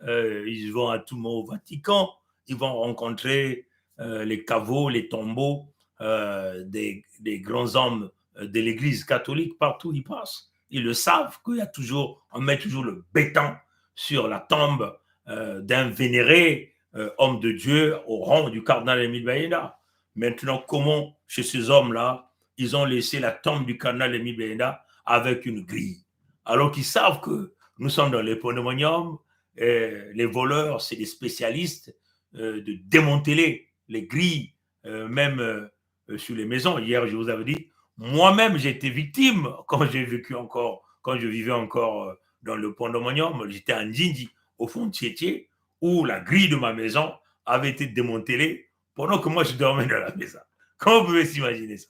Ils vont à tout moment au Vatican, ils vont rencontrer les caveaux, les tombeaux des grands hommes de l'Église catholique, partout où ils passent. Ils le savent qu'il y a toujours, on met toujours le béton sur la tombe d'un vénéré homme de Dieu au rang du cardinal Émile Bayenda. Maintenant, comment chez ces hommes-là, ils ont laissé la tombe du cardinal Émile Bayenda avec une grille, alors qu'ils savent que nous sommes dans les pandémoniums. Les voleurs, c'est des spécialistes de démanteler les grilles, même sur les maisons. Hier, je vous avais dit, moi-même, j'ai été victime quand je vivais encore dans le pandémonium. J'étais à Ndjindi, au fond de Tietie, où la grille de ma maison avait été démantelée pendant que moi, je dormais dans la maison. Comment vous pouvez s'imaginer ça?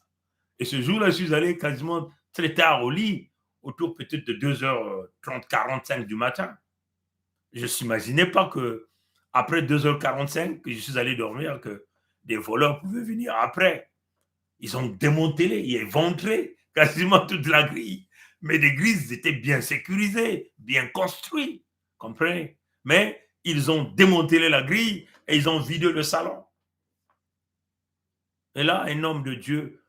Et ce jour-là, je suis allé quasiment très tard au lit autour peut-être de 2h30, 45 du matin. Je ne s'imaginais pas que après 2h45 que je suis allé dormir, que des voleurs pouvaient venir après. Ils ont démantelé, ils ont éventré quasiment toute la grille. Mais les grilles étaient bien sécurisées, bien construites, comprenez? Mais ils ont démantelé la grille et ils ont vidé le salon. Et là, un homme de Dieu,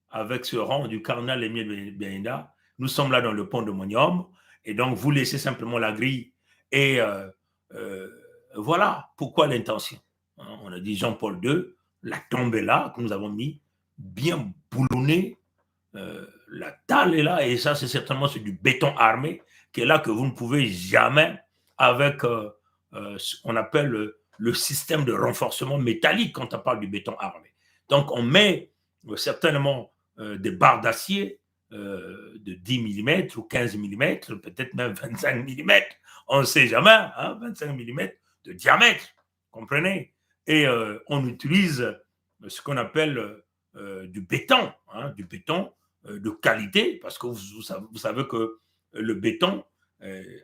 avec ce rang du cardinal Émile Béninda, nous sommes là dans le pont de Monium, et donc vous laissez simplement la grille. Et voilà pourquoi l'intention. On a dit Jean-Paul II, la tombe est là, que nous avons mis, bien boulonnée. La dalle est là, et ça, c'est certainement du béton armé, qui est là que vous ne pouvez jamais, avec ce qu'on appelle le système de renforcement métallique quand on parle du béton armé. Donc, on met certainement des barres d'acier de 10 mm ou 15 mm, peut-être même 25 mm, on ne sait jamais, hein, 25 mm de diamètre, comprenez? Et on utilise ce qu'on appelle du béton de qualité, parce que vous savez que le béton,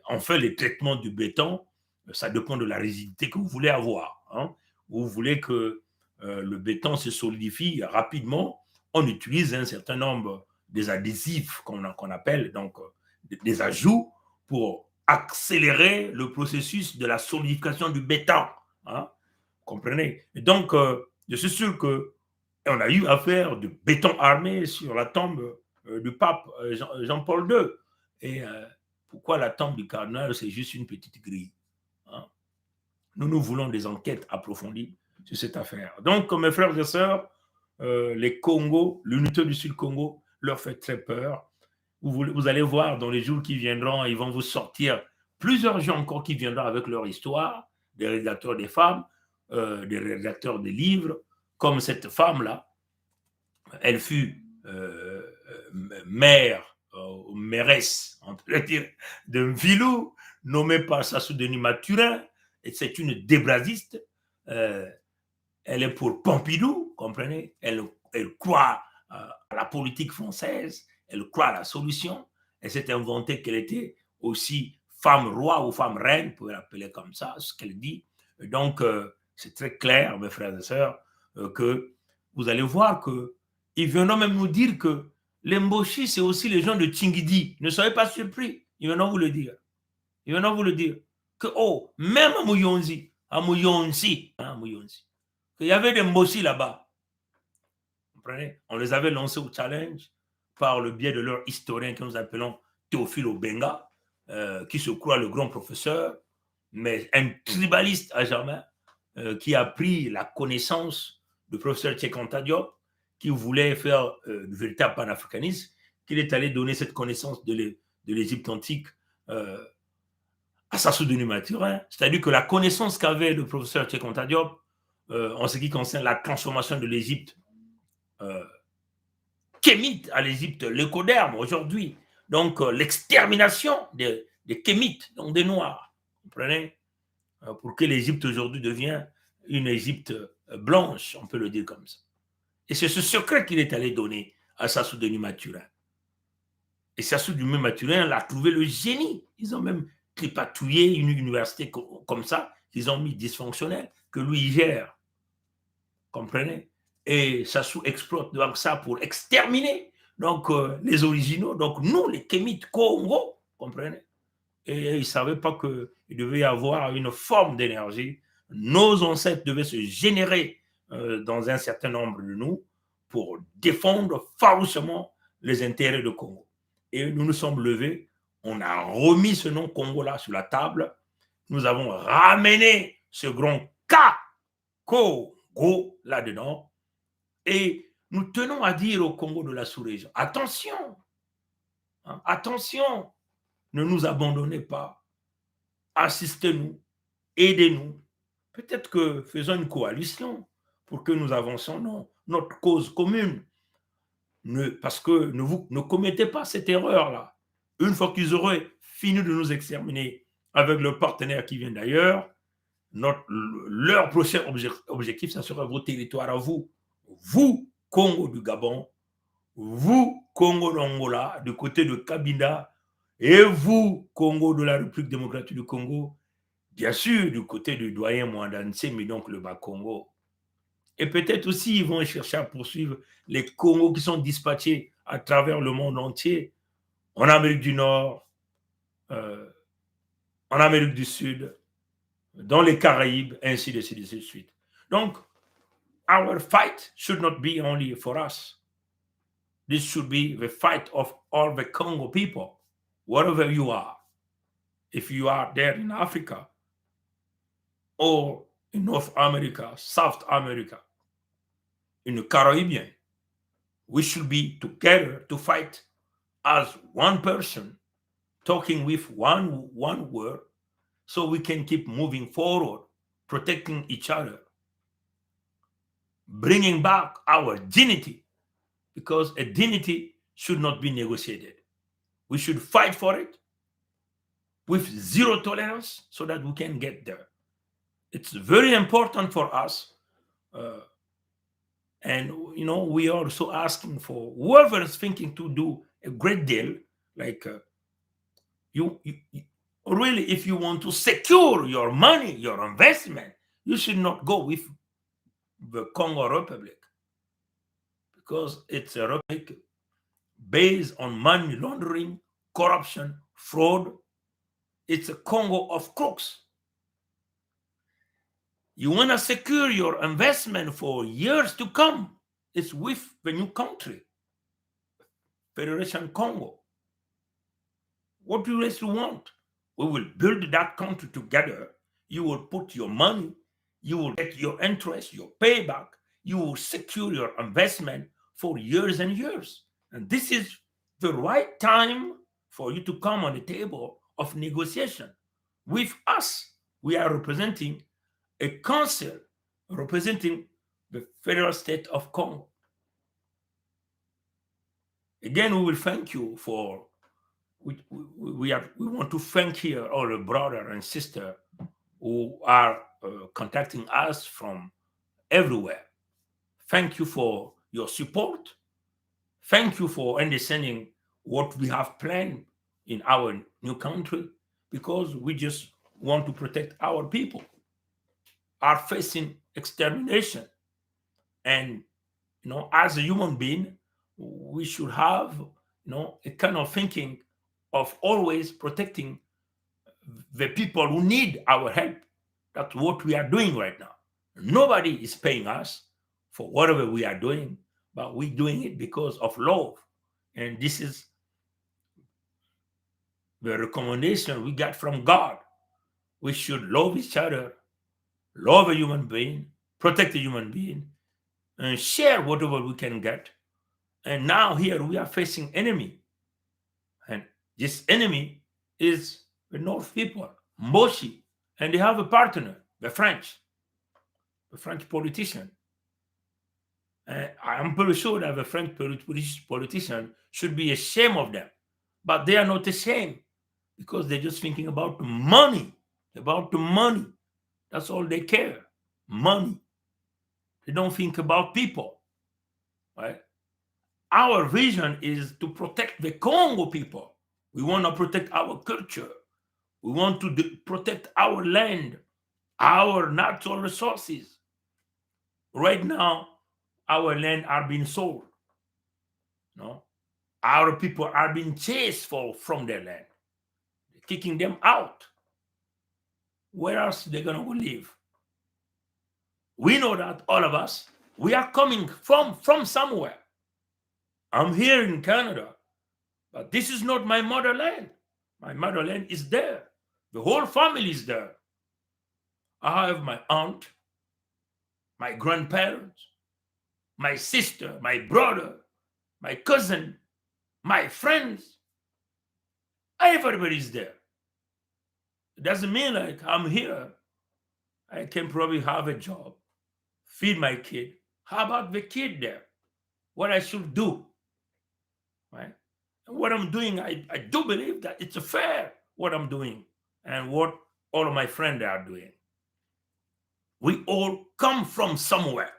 en fait, les traitements du béton, ça dépend de la rigidité que vous voulez avoir. Hein. Vous voulez que le béton se solidifie rapidement, on utilise un certain nombre des adhésifs qu'on appelle, donc des ajouts pour accélérer le processus de la solidification du béton. Hein. Comprenez? Et donc, je suis sûr qu'on a eu affaire de béton armé sur la tombe du pape Jean-Paul II. Et pourquoi la tombe du cardinal, c'est juste une petite grille? Hein? Nous voulons des enquêtes approfondies sur cette affaire. Donc, mes frères et sœurs, les Congos, l'unité du Sud-Congo leur fait très peur. Vous allez voir dans les jours qui viendront, ils vont vous sortir plusieurs gens encore qui viendront avec leur histoire, des rédacteurs des femmes, des rédacteurs des livres, comme cette femme-là. Elle fut mairesse, on peut dire, de Mvilou, nommée par Sassou Denis Mathurin, et c'est une débrasiste. Elle est pour Pompidou, comprenez? Elle croit à la politique française, elle croit à la solution. Elle s'est inventée qu'elle était aussi femme roi ou femme reine, vous pouvez l'appeler comme ça, ce qu'elle dit. Donc, c'est très clair, mes frères et sœurs, que vous allez voir qu'ils viendront même nous dire que les Mboshi, c'est aussi les gens de Tingidi. Ne soyez pas surpris, ils viendront vous le dire. Ils viendront vous le dire. Que, oh, même à Mouyonzi, qu'il y avait des Mboshi là-bas. Vous comprenez? On les avait lancés au challenge par le biais de leur historien que nous appelons Théophile Obenga, qui se croit le grand professeur, mais un tribaliste à jamais, qui a pris la connaissance du professeur Cheikh Anta Diop, qui voulait faire du véritable panafricanisme, qu'il est allé donner cette connaissance de l'Égypte antique à Sassou Denis Mathurin. C'est-à-dire que la connaissance qu'avait le professeur Cheikh Anta Diop en ce qui concerne la transformation de l'Égypte kémite à l'Égypte, l'écoderme aujourd'hui, donc l'extermination des kémites, donc des Noirs, vous comprenez, pour que l'Égypte aujourd'hui devienne une Égypte blanche, on peut le dire comme ça. Et c'est ce secret qu'il est allé donner à Sassou Denis Mathurin. Et Sassou Denis Mathurin l'a trouvé le génie. Ils ont même tripatouillé une université comme ça, qu'ils ont mis dysfonctionnelle, que lui gère. Comprenez? Et Sassou exploite donc ça pour exterminer donc, les originaux, donc nous, les Kémites Congo, comprenez? Et ils ne savaient pas qu'il devait y avoir une forme d'énergie. Nos ancêtres devaient se générer dans un certain nombre de nous pour défendre farouchement les intérêts de Congo. Et nous nous sommes levés, on a remis ce nom Congo-là sur la table, nous avons ramené ce grand Congo là-dedans, et nous tenons à dire au Congo de la sous-région, attention, hein, attention, ne nous abandonnez pas, assistez-nous, aidez-nous. Peut-être que faisons une coalition pour que nous avancions dans notre cause commune. Parce que ne commettez pas cette erreur-là. Une fois qu'ils auraient fini de nous exterminer avec leurs partenaires qui viennent d'ailleurs, leur prochain objectif, ça sera vos territoires à vous. Vous, Congo du Gabon, vous, Congo d'Angola, du côté de Cabinda, et vous, Congo de la République démocratique du Congo, bien sûr, du côté du doyen Mwandanse, mais donc le Bas-Congo. Et peut-être aussi, ils vont chercher à poursuivre les Congos qui sont dispatchés à travers le monde entier, en Amérique du Nord, en Amérique du Sud, dans les Caraïbes, ainsi de suite. Donc, our fight should not be only for us. This should be the fight of all the Congo people, wherever you are. If you are there in Africa, or in North America, South America, in the Caribbean, we should be together to fight as one person, talking with one word, so we can keep moving forward, protecting each other, bringing back our dignity, because a dignity should not be negotiated. We should fight for it with zero tolerance so that we can get there. It's very important for us. And, we are also asking for whoever is thinking to do a great deal, like you really, if you want to secure your money, your investment, you should not go with the Congo Republic, because it's a republic based on money laundering, corruption, fraud. It's a Congo of crooks. You want to secure your investment for years to come, it's with the new country, Federation Congo. What do you really want? We will build that country together. You will put your money, you will get your interest, your payback, you will secure your investment for years and years. And this is the right time for you to come on the table of negotiation. With us, we are representing a council representing the federal state of Congo. Again, we will thank you for, we want to thank here all the brother and sister who are contacting us from everywhere. Thank you for your support. Thank you for understanding what we have planned in our new country, because we just want to protect our people are facing extermination. And, as a human being, we should have, a kind of thinking of always protecting the people who need our help. That's what we are doing right now. Nobody is paying us for whatever we are doing, but we're doing it because of love. And this is the recommendation we got from God. We should love each other, love a human being, protect a human being, and share whatever we can get. And now here we are facing enemy. And this enemy is the North people, Mboshi, and they have a partner, the French politician. And I'm pretty sure that the French politician should be ashamed of them. But they are not ashamed, because they're just thinking about the money, That's all they care, money. They don't think about people, right? Our vision is to protect the Congo people. We want to protect our culture. We want to protect our land, our natural resources. Right now, our land are being sold. Our people are being chased from their land. They're kicking them out. Where else are they going to go live? We know that all of us, we are coming from somewhere. I'm here in Canada, but this is not my motherland. My motherland is there. The whole family is there. I have my aunt, my grandparents, my sister, my brother, my cousin, my friends. Everybody's there. It doesn't mean like I'm here. I can probably have a job, feed my kid. How about the kid there? What I should do, right? And what I'm doing, I do believe that it's fair, what I'm doing and what all of my friends are doing. We all come from somewhere.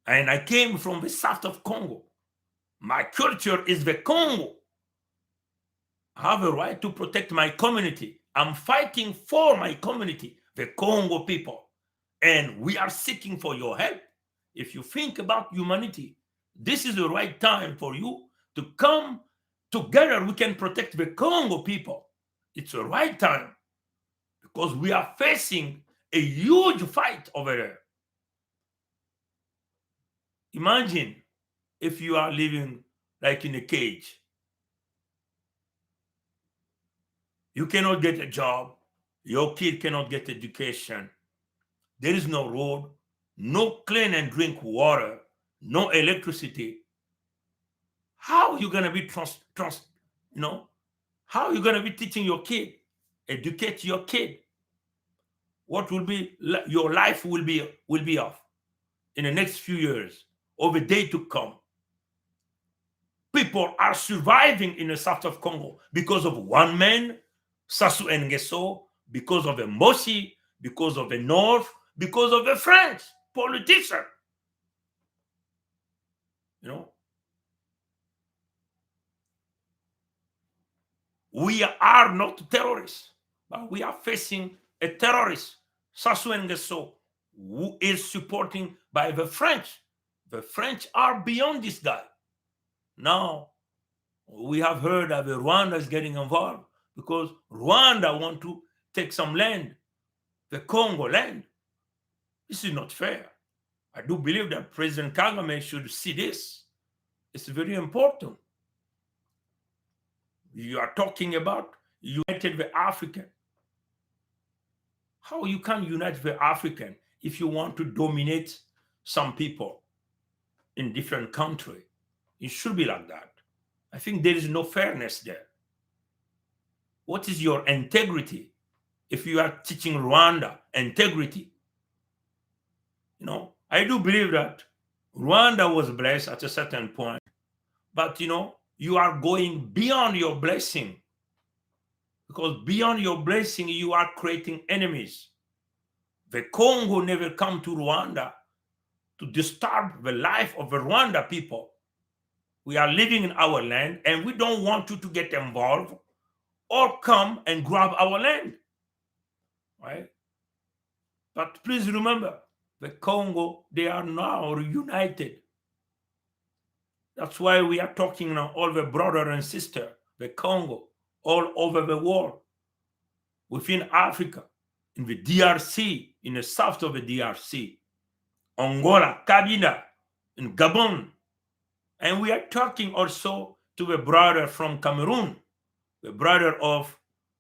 And I came from the south of Congo. My culture is the Congo. I have a right to protect my community. I'm fighting for my community, the Congo people. And we are seeking for your help. If you think about humanity, this is the right time for you to come together. We can protect the Congo people. It's the right time because we are facing a huge fight over there. Imagine if you are living like in a cage. You cannot get a job. Your kid cannot get education. There is no road, no clean and drink water, no electricity. How are you going to be how are you going to be teaching your kid, educate your kid? What will be your life will be off in the next few years or the day to come? People are surviving in the south of Congo because of one man, Sassou Nguesso, because of the Moshi, because of the North, because of the French politician. We are not terrorists, but we are facing a terrorist, Sassou Nguesso, who is supported by the French. The French are beyond this guy. Now, we have heard that Rwanda is getting involved because Rwanda want to take some land, the Congo land. This is not fair. I do believe that President Kagame should see this. It's very important. You are talking about united the African. How you can unite the African if you want to dominate some people in different countries? It should be like that. I think there is no fairness there. What is your integrity if you are teaching Rwanda integrity? I do believe that Rwanda was blessed at a certain point, but you are going beyond your blessing, because beyond your blessing you are creating enemies. The Congo never come to Rwanda to disturb the life of the Rwanda people. We are living in our land and we don't want you to get involved or come and grab our land, right? But please remember, the Congo, they are now reunited. That's why we are talking now, all the brother and sister, the Congo, all over the world, within Africa, in the DRC, in the south of the DRC, Angola, Kabila, in Gabon. And we are talking also to the brother from Cameroon, the brother of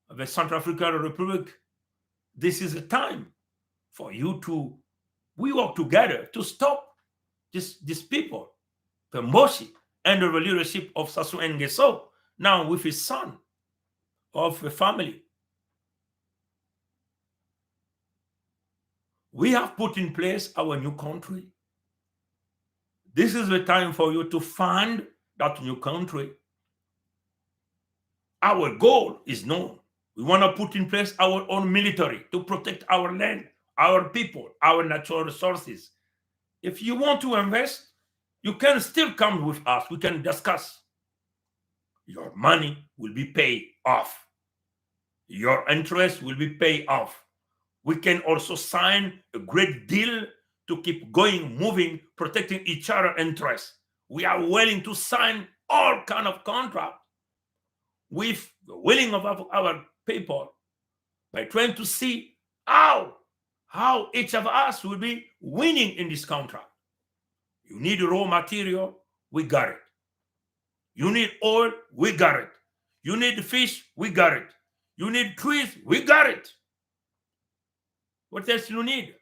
the Central African Republic. This is a time for you to, we work together to stop these people, the Moshi, under the leadership of Sassou Nguesso, now with his son of the family. We have put in place our new country. This is the time for you to fund that new country. Our goal is known. We want to put in place our own military to protect our land, our people, our natural resources. If you want to invest, you can still come with us. We can discuss. Your money will be paid off. Your interest will be paid off. We can also sign a great deal to keep going, moving, protecting each other's interests. We are willing to sign all kinds of contracts with the willing of our people by trying to see how each of us will be winning in this contract. You need raw material, we got it. You need oil, we got it. You need fish, we got it. You need trees, we got it. What else do you need?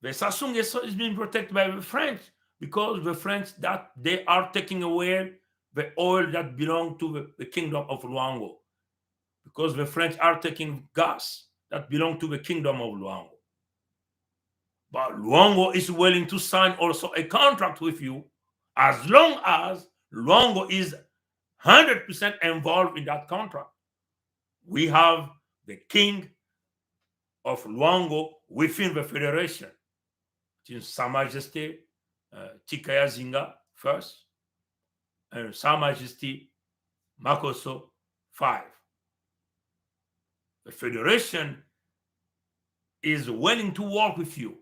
The Sassou Nguesso is being protected by the French because the French, that they are taking away the oil that belongs to the kingdom of Luango, because the French are taking gas that belongs to the kingdom of Luango. But Luango is willing to sign also a contract with you as long as Luango is 100% involved in that contract. We have the king of Luango within the federation, which is Sa Majesté Tikaya Zinga first, and Sa Majesty Makoso 5. The Federation is willing to work with you.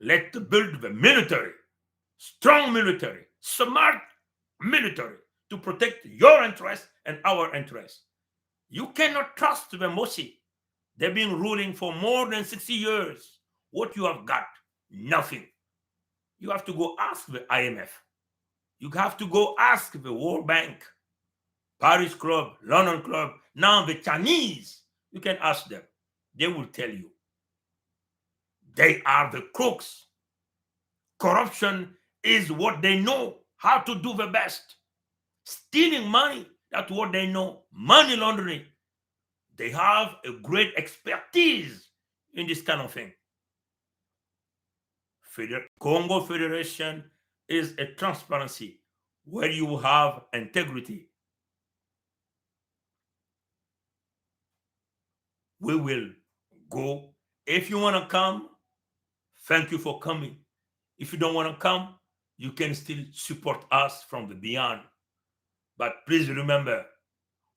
Let's build the military, strong military, smart military to protect your interests and our interests. You cannot trust the Mosi. They've been ruling for more than 60 years. What you have got? Nothing. You have to go ask the IMF. You have to go ask the World Bank, Paris Club, London Club, now the Chinese. You can ask them. They will tell you. They are the crooks. Corruption is what they know how to do the best. Stealing money, that's what they know. Money laundering. They have a great expertise in this kind of thing. Congo Federation is a transparency where you have integrity. We will go. If you want to come, thank you for coming. If you don't want to come, you can still support us from the beyond. But please remember,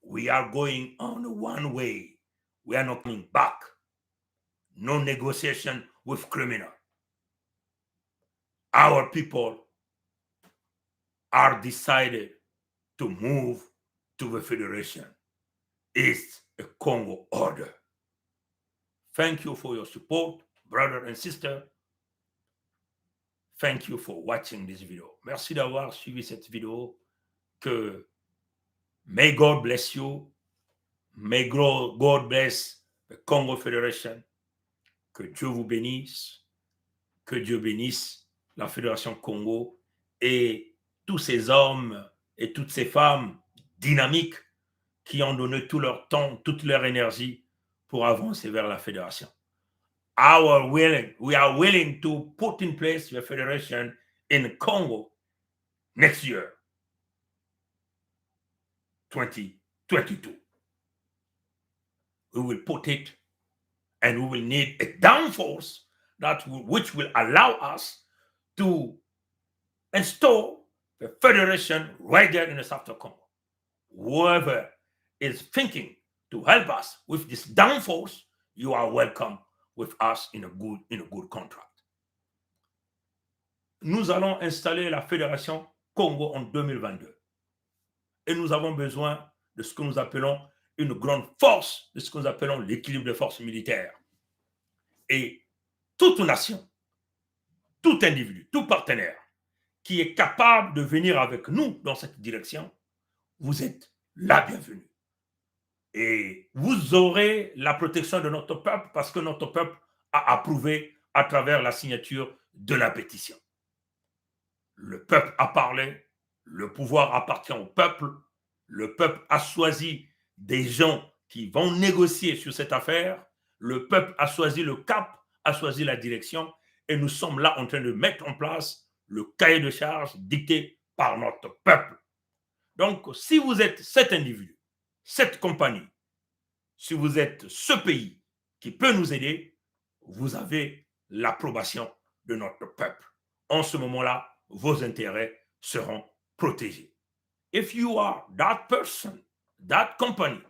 we are going on one way. We are not coming back. No negotiation with criminal. Our people are decided to move to the Federation. It's a Congo order. Thank you for your support, brother and sister. Thank you for watching this video. Merci d'avoir suivi cette vidéo. Que may God bless you. May God bless the Congo Federation. Que Dieu vous bénisse. Que Dieu bénisse la Fédération Congo et tous ces hommes et toutes ces femmes dynamiques qui ont donné tout leur temps, toute leur énergie pour avancer vers la fédération. We are willing to put in place the federation in Congo next year, 2022. We will put it, and we will need a downforce which will allow us to install the federation right there in the south of Congo. Whoever is thinking to help us with this downforce, you are welcome with us in a good contract. Nous allons installer la fédération Congo en 2022. Et nous avons besoin de ce que nous appelons une grande force, de ce que nous appelons l'équilibre des forces militaires. Et toute nation, tout individu, tout partenaire qui est capable de venir avec nous dans cette direction, vous êtes la bienvenue. Et vous aurez la protection de notre peuple parce que notre peuple a approuvé à travers la signature de la pétition. Le peuple a parlé, le pouvoir appartient au peuple a choisi des gens qui vont négocier sur cette affaire, le peuple a choisi le cap, a choisi la direction et nous sommes là en train de mettre en place le cahier de charges dicté par notre peuple. Donc, si vous êtes cet individu, cette compagnie, si vous êtes ce pays qui peut nous aider, vous avez l'approbation de notre peuple. En ce moment-là, vos intérêts seront protégés. If you are that person, that company,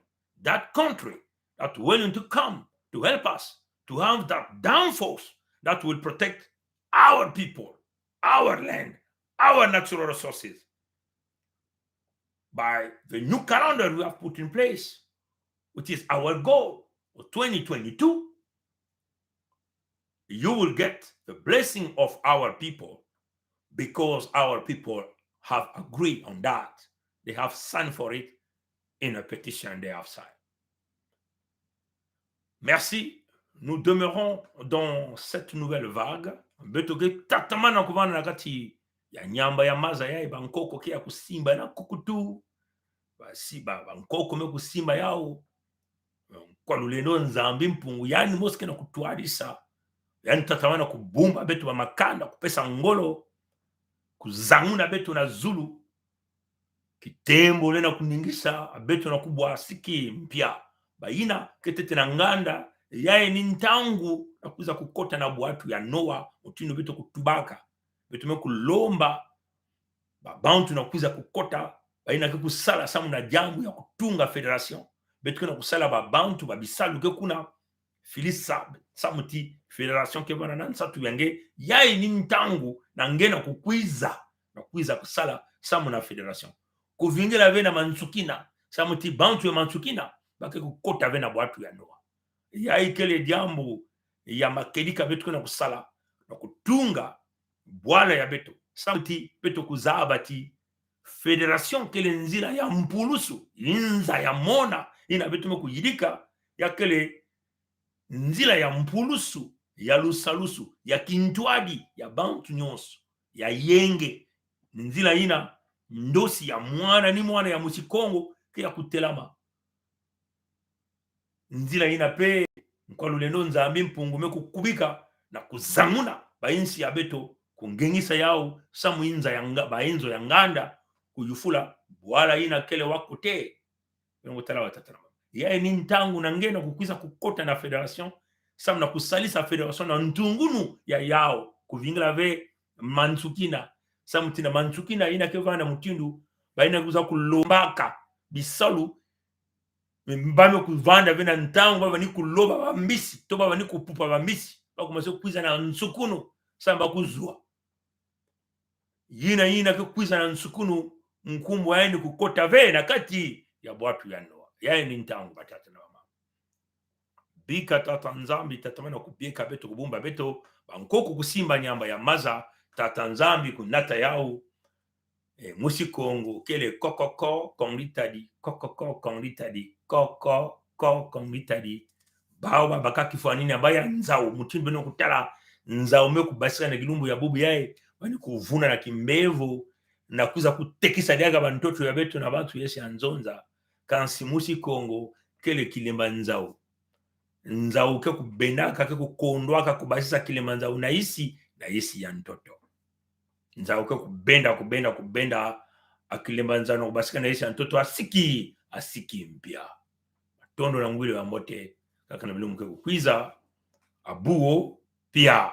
that country that willing to come to help us, to have that downforce that will protect our people, our land, our natural resources, by the new calendar we have put in place, which is our goal for 2022, you will get the blessing of our people because our people have agreed on that. They have signed for it in a petition they have signed. Merci. Nous demeurons dans cette nouvelle vague. Betoke tatamana kuvana nakati ya nyamba ya maza ya bankoko kia kusimba na kukutu basiba bankoko me kusimba yao kwa luleno nzambi mpungu yani moske na kutuarisa yani tatamana kubumba betu ba makanda kupesa ngolo kuzanguna betu na zulu kitembo lena kuningisa betu na kubwa siki mpya baina ketete na nganda yaye ni ntangu na kuza kukota na bwatu ya Noa utino betu kutubaka betume kulomba babantu na kuiza kukota baina ke kusala samu na jambo ya kutunga federation betuke na kusala babantu babisalu ke kuna filisa samuti federation ke bana nansa tu yange yai ni ntangu na ngena kukwiza kusala samu na federation kuvingela vena mansukina samuti bantu ya mansukina bake kukota vena bwatu ya ndoa yai kele jambo ya makelika betuke na kusala na kutunga bwala ya beto samuti beto kuzabati federation kele nzila ya mpulusu inza ya mona ina betume kuyidika ya kele nzila ya mpulusu ya lusalusu ya kintwadi ya bantu nyonso ya yenge nzila ina ndosi ya mwana ni mwana ya musikongo ke ya kutelama nzila ina pe kwa lulendo nzambi mpungume kukubika na kuzamuna bainsi ya beto kungengisa yao samu inza ya bainzo ya nganda kuyufula bwala ina kele wakute ngotala watatana yae ni ntangu na ngena kukwiza kukota na federation samu na kusalisa federation na ntungunu ya yao kuvingila ve mansukina samu tina mansukina ina kevana mutindu baina kuza kulombaka bisalu mbame kuvanda vena ntangu baba ni kuloba bambisi to baba ni kupupa bambisi bakumase kukwiza na nsukunu samba kuzua yina kukwiza na nsukunu nkumbu yaeni kukota vena kati ya bwatu ya ndoa yaeni ntangu batata na mama bika tata nzambi tatamana kubieka beto kubumba beto bankoko kusimba nyamba ya maza tata nzambi kunata yao musikongo kele kokoko kongitadi kokoko kongitadi koko kongitadi bawa bakaki fanini abaya nzao mutimbe no kutala nzao me kubasika na gilumbu ya bubu yae bani kuvuna na kimbevu na kuza kutekisa diaga bantoto ya beto na bantu yesi anzonza kansi musikongo kele kilemba nzao ke kubendaka ke kukondwaka kubasisa kilemba nzao na isi ya ntoto nzao ke kubenda akilemba nzano kubasika na isi ya ntoto asiki mpya tondo na mwili wa mote kaka na bilumu ke kukwiza abuo pia